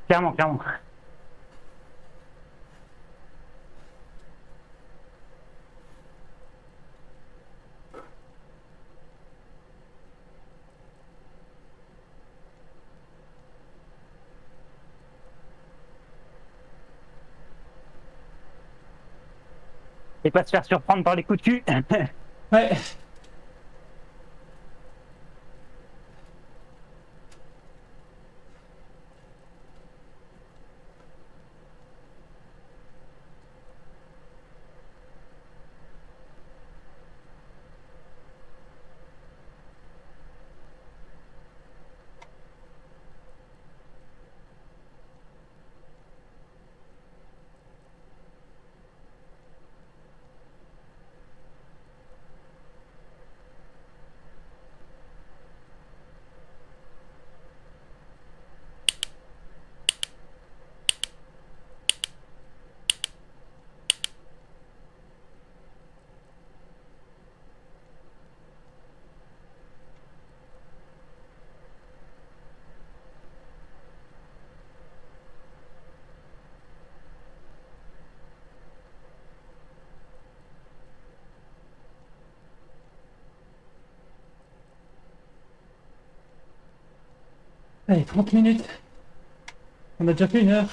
Clairement, clairement. Et pas se faire surprendre par les coups de cul. Ouais. Allez, 30 minutes. On a déjà fait 1 heure.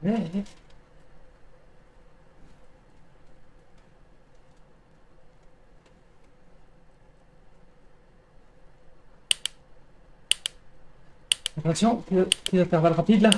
Ouais. Attention, petit intervalle rapide là.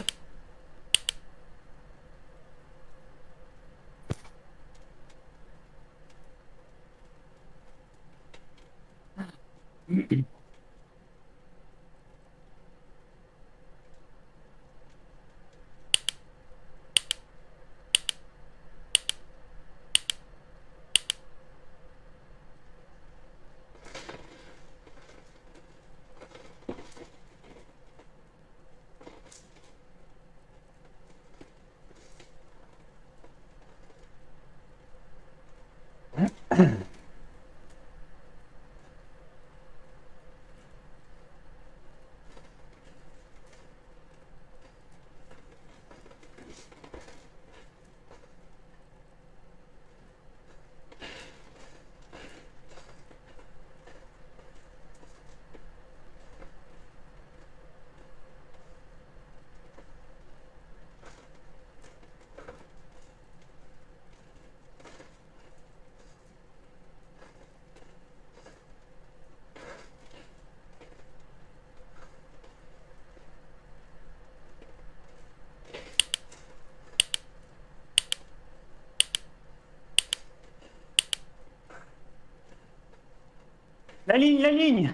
La ligne, la ligne.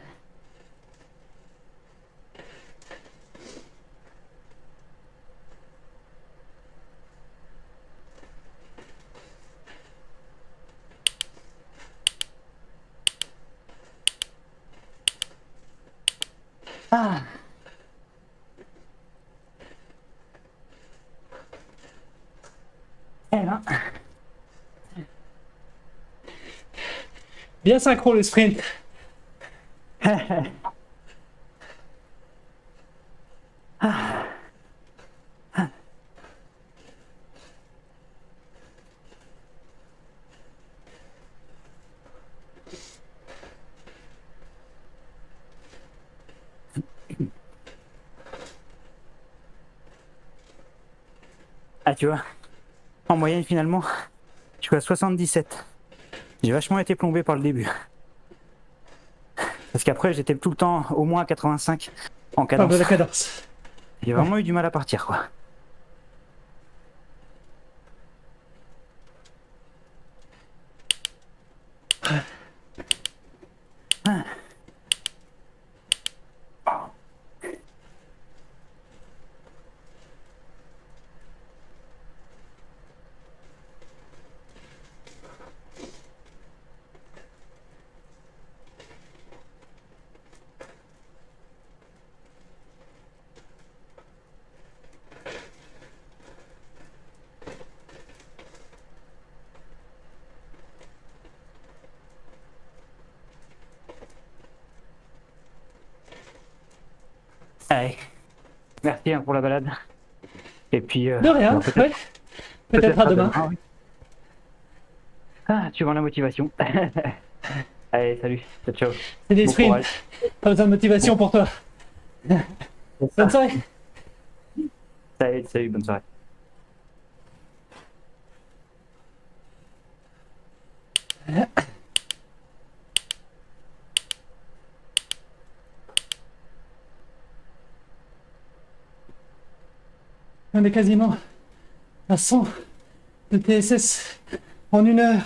Ah. Eh ben. Bien synchro le sprint. Ah, tu vois, en moyenne, finalement, je suis à 77. J'ai vachement été plombé par le début. Parce qu'après, j'étais tout le temps au moins à 85 en Enfin, de cadence. la cadence. J'ai vraiment eu du mal à partir, quoi. Allez, merci hein, pour la balade. Et puis, De rien, bon, ouais. Peut-être à à demain. demain, oui. Ah, tu vends la motivation. Allez, salut, ciao, ciao. C'est des Bon sprints. courage. Pas besoin de motivation pour toi. Bonne soirée. Salut, salut, bonne soirée. On est quasiment à 100 de TSS en 1 heure.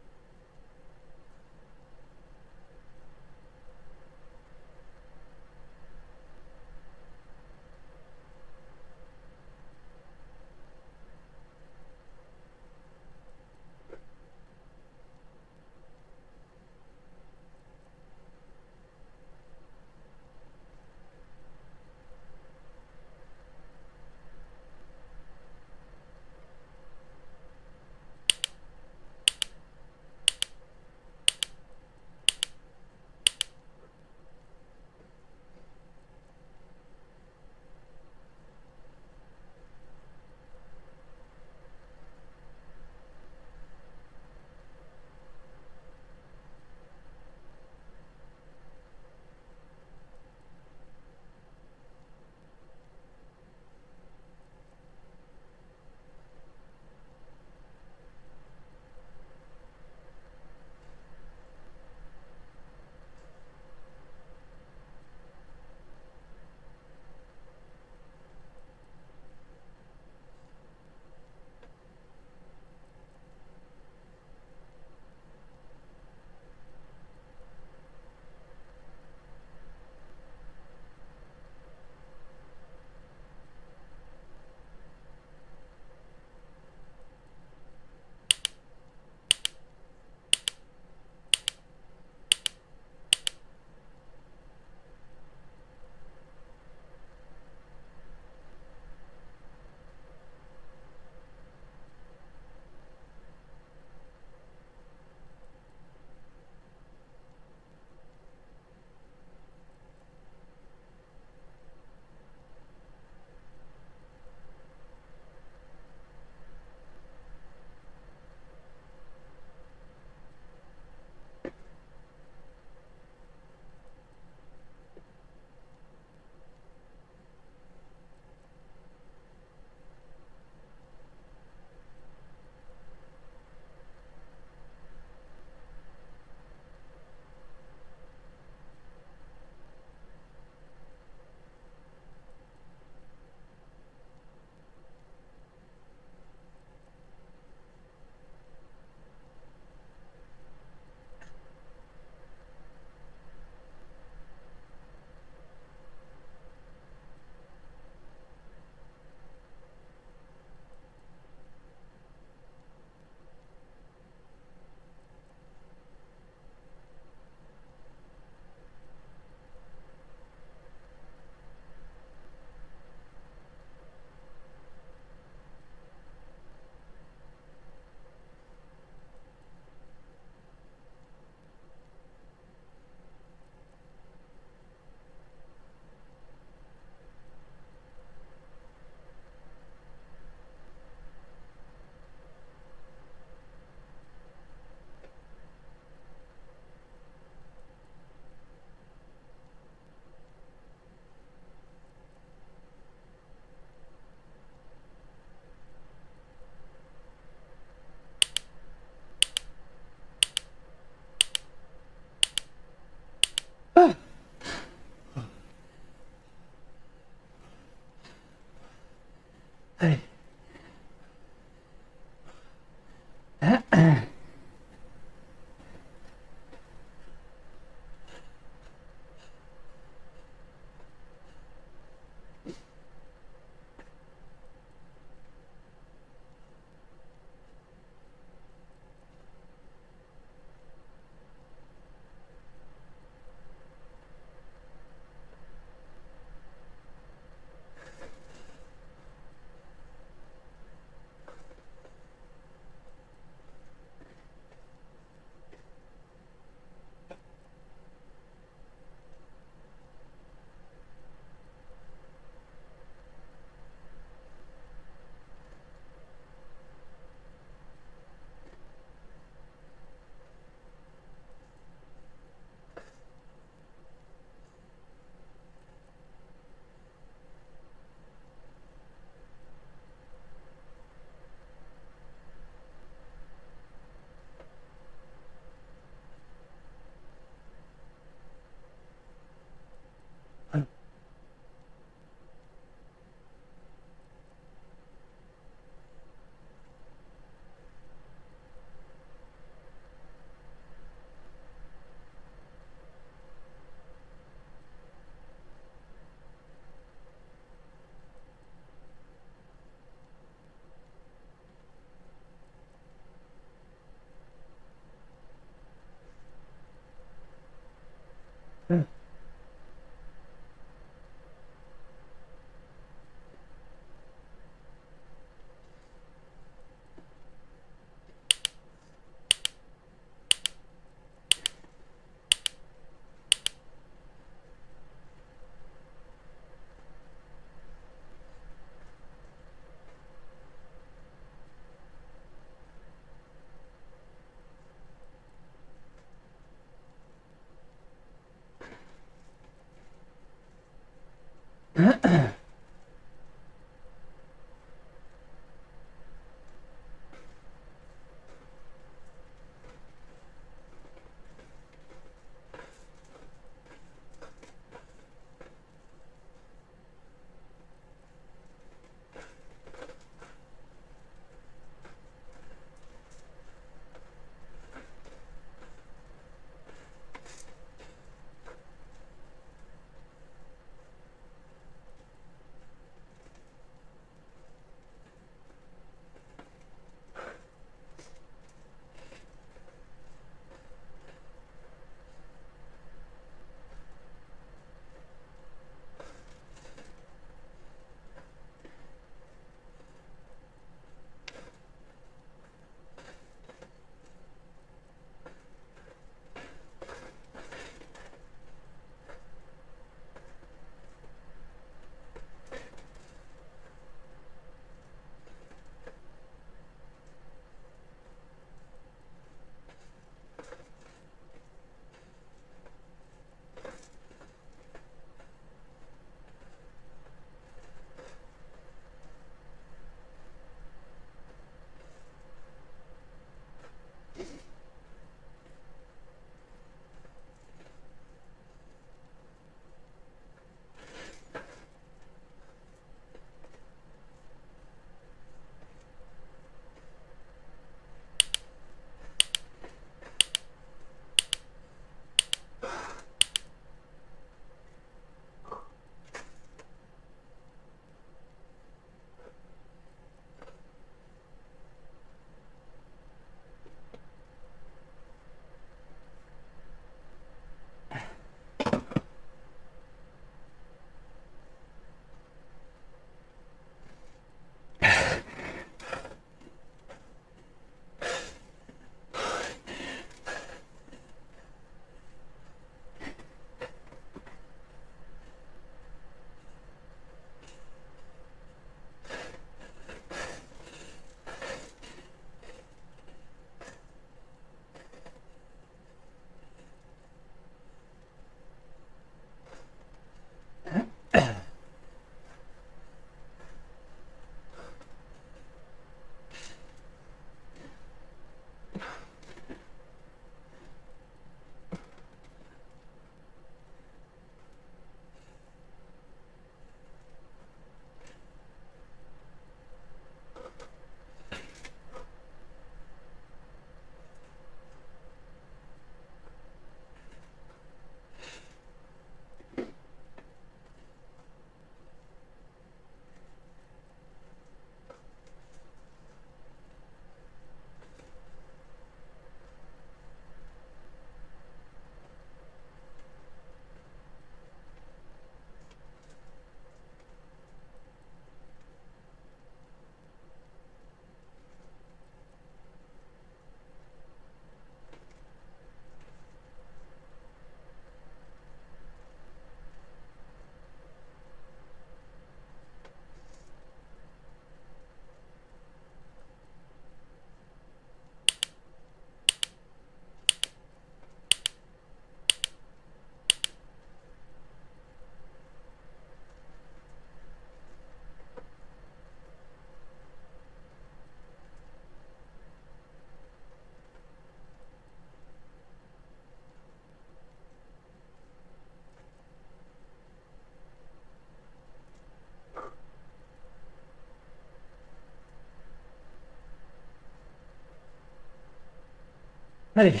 Allez,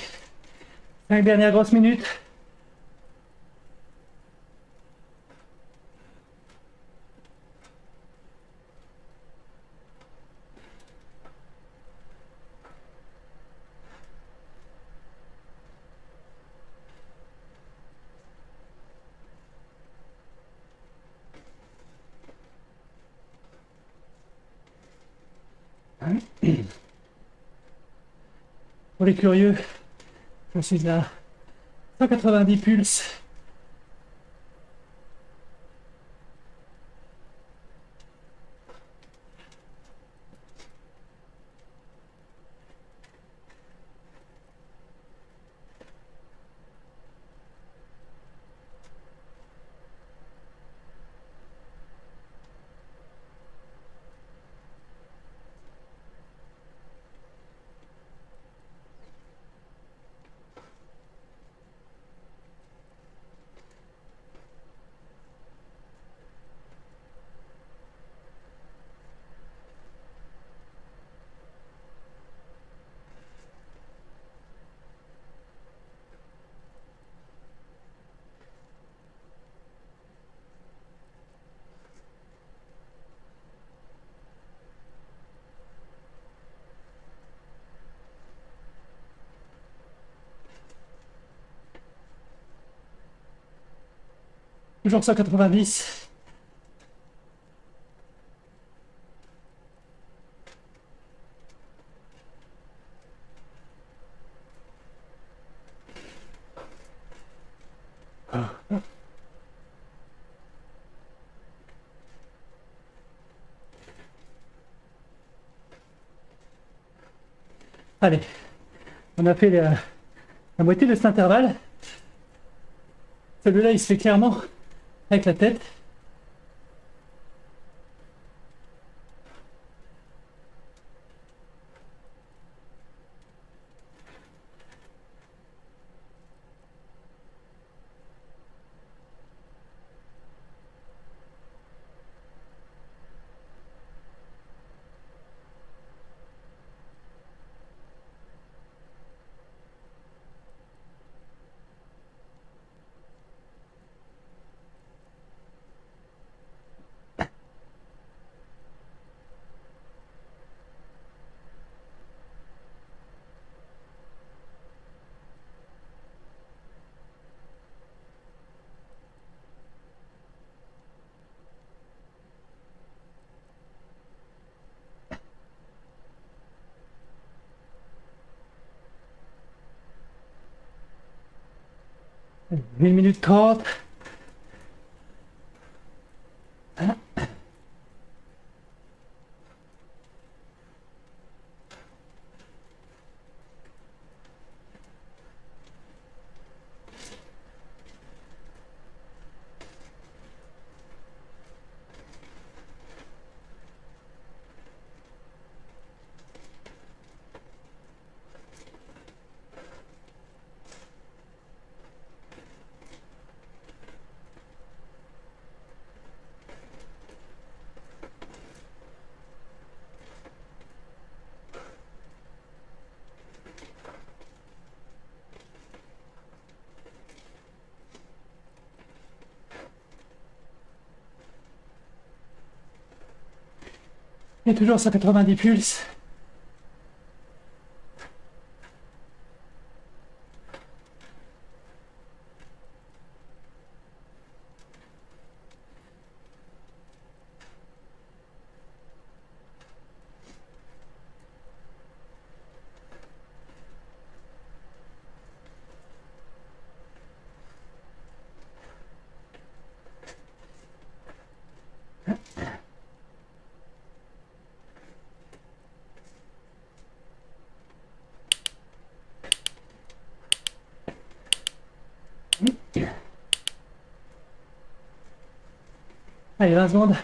5 dernières grosses minutes. Pour les curieux, je suis à 190 pulses. Toujours 190. Allez, on a fait la moitié de cet intervalle. Celui-là, il se fait clairement avec la tête. Une minute 30. Et toujours 190 pulses. Allez, 20 secondes.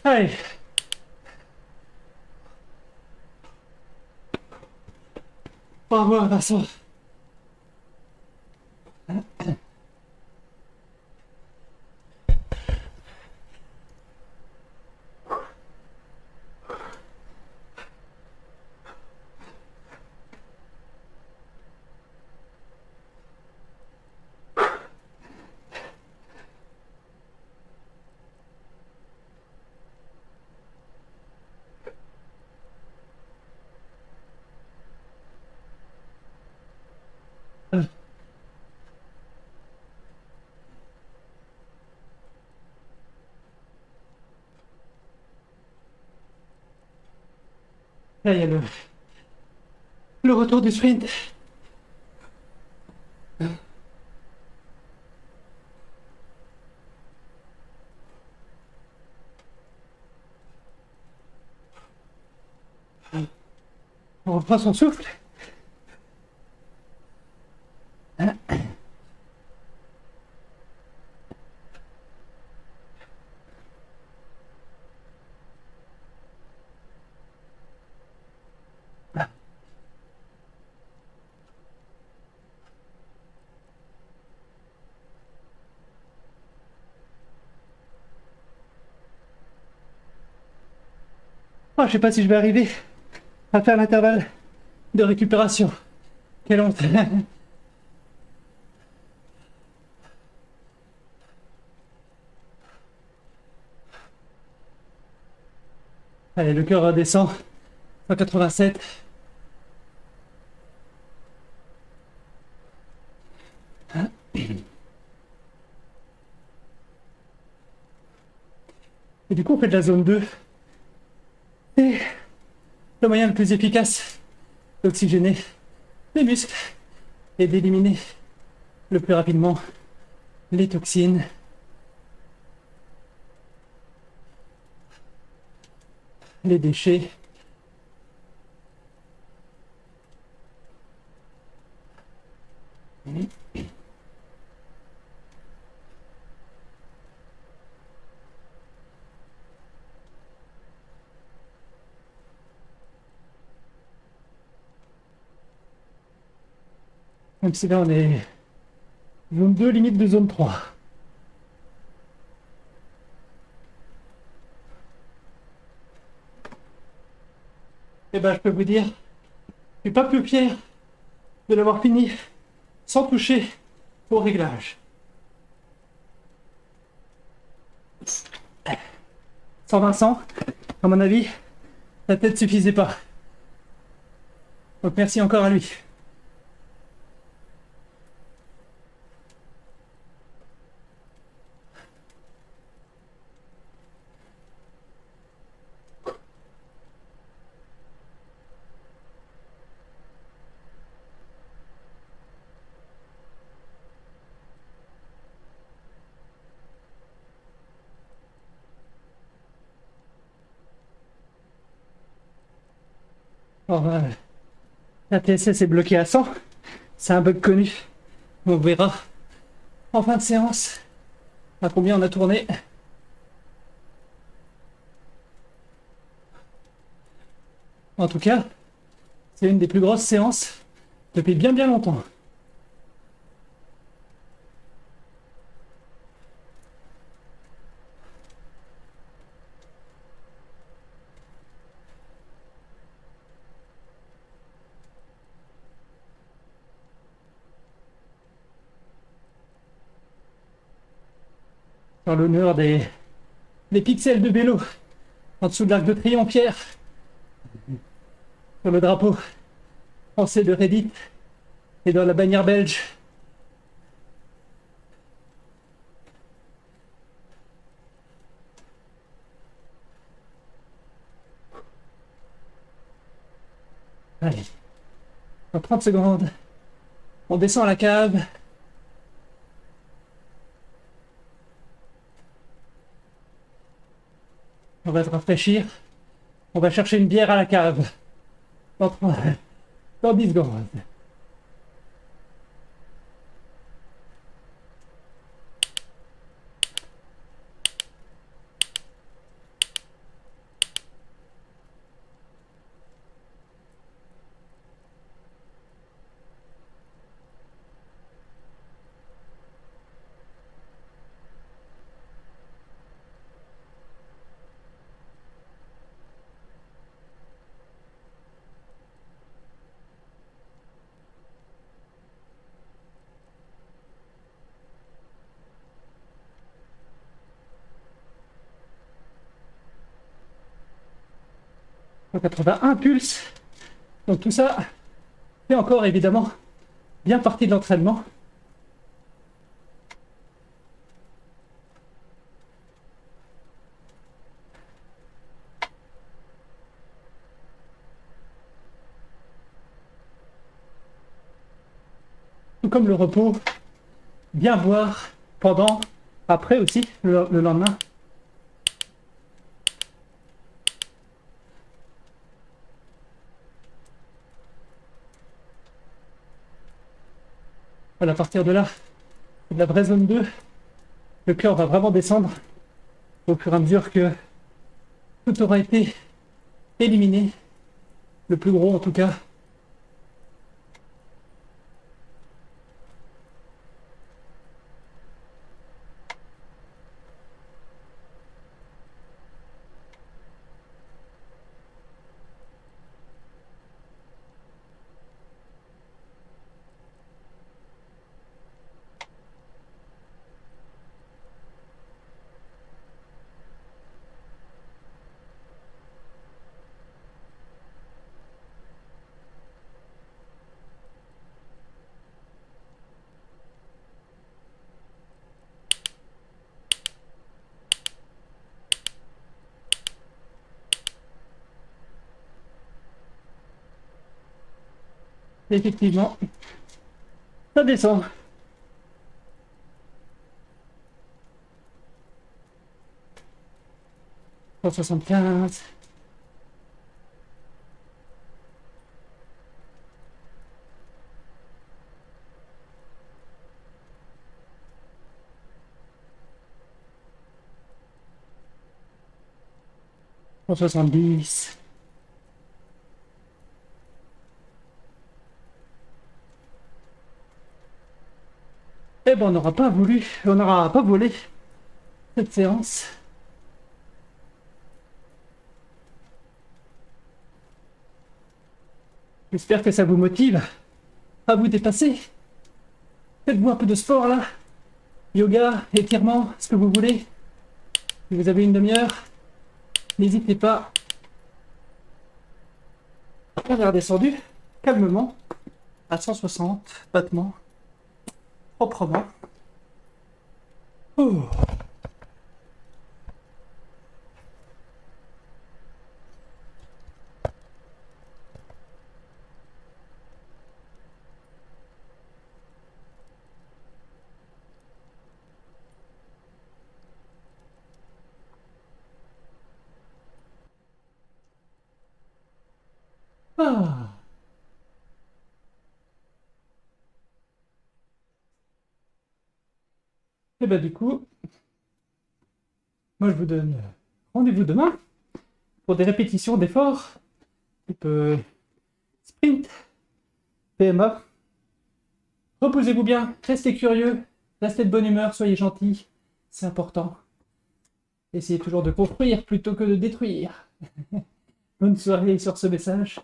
Allez. Bravo, Vincent. Là, il y a le retour du sprint. On reprend son souffle. Oh, je sais pas si je vais arriver à faire l'intervalle de récupération. Quelle honte. Allez, le cœur redescend. 187. Et du coup, on fait de la zone 2. Et le moyen le plus efficace d'oxygéner les muscles et d'éliminer le plus rapidement les toxines. Les déchets. Même si là on est zone 2, limite de zone 3. Et ben je peux vous dire, je suis pas plus fier de l'avoir fini sans toucher au réglage. 100 à mon avis, ça peut-être suffisait pas. Donc merci encore à lui. Alors, la TSS est bloquée à 100. C'est un bug connu. On verra en fin de séance à combien on a tourné. En tout cas, c'est une des plus grosses séances depuis bien longtemps. Dans l'honneur des pixels de vélo en dessous de l'Arc de Triomphe hier, sur le drapeau français de Reddit et dans la bannière belge. Allez, dans 30 secondes, on descend à la cave. On va se rafraîchir. On va chercher une bière à la cave. Dans 10 secondes. Donc 81 pulses. Donc tout ça fait encore évidemment bien partie de l'entraînement. tout comme le repos, bien boire pendant, après aussi, le lendemain. Voilà, à partir de là, c'est de la vraie zone 2. Le cœur va vraiment descendre au fur et à mesure que tout aura été éliminé, le plus gros en tout cas. Effectivement, ça descend. 175. Cent 70. Eh ben, on n'aura pas volé cette séance. J'espère que ça vous motive à vous dépasser. Faites-vous un peu de sport là. Yoga, étirement, ce que vous voulez. Si vous avez une demi-heure, n'hésitez pas. On est redescendu calmement à 160 battements proprement. Oh. Ah. Et bah du coup, moi je vous donne rendez-vous demain pour des répétitions d'efforts type sprint, PMA. Reposez-vous bien, restez curieux, restez de bonne humeur, soyez gentils, c'est important. Essayez toujours de construire plutôt que de détruire. Bonne soirée sur ce message.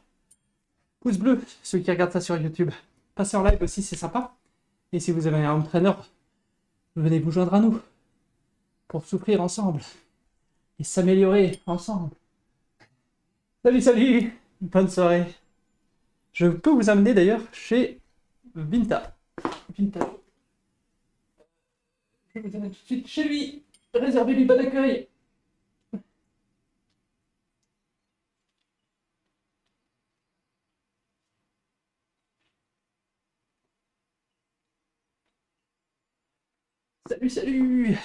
Pouce bleu, ceux qui regardent ça sur YouTube. Passez en live aussi, c'est sympa. Et si vous avez un home trainer, venez vous joindre à nous pour souffrir ensemble et s'améliorer ensemble. Salut, salut, bonne soirée. Je peux vous amener d'ailleurs chez Vinta. Vinta. Je vous amène tout de suite chez lui. Réservez-lui bon accueil. Salut, salut.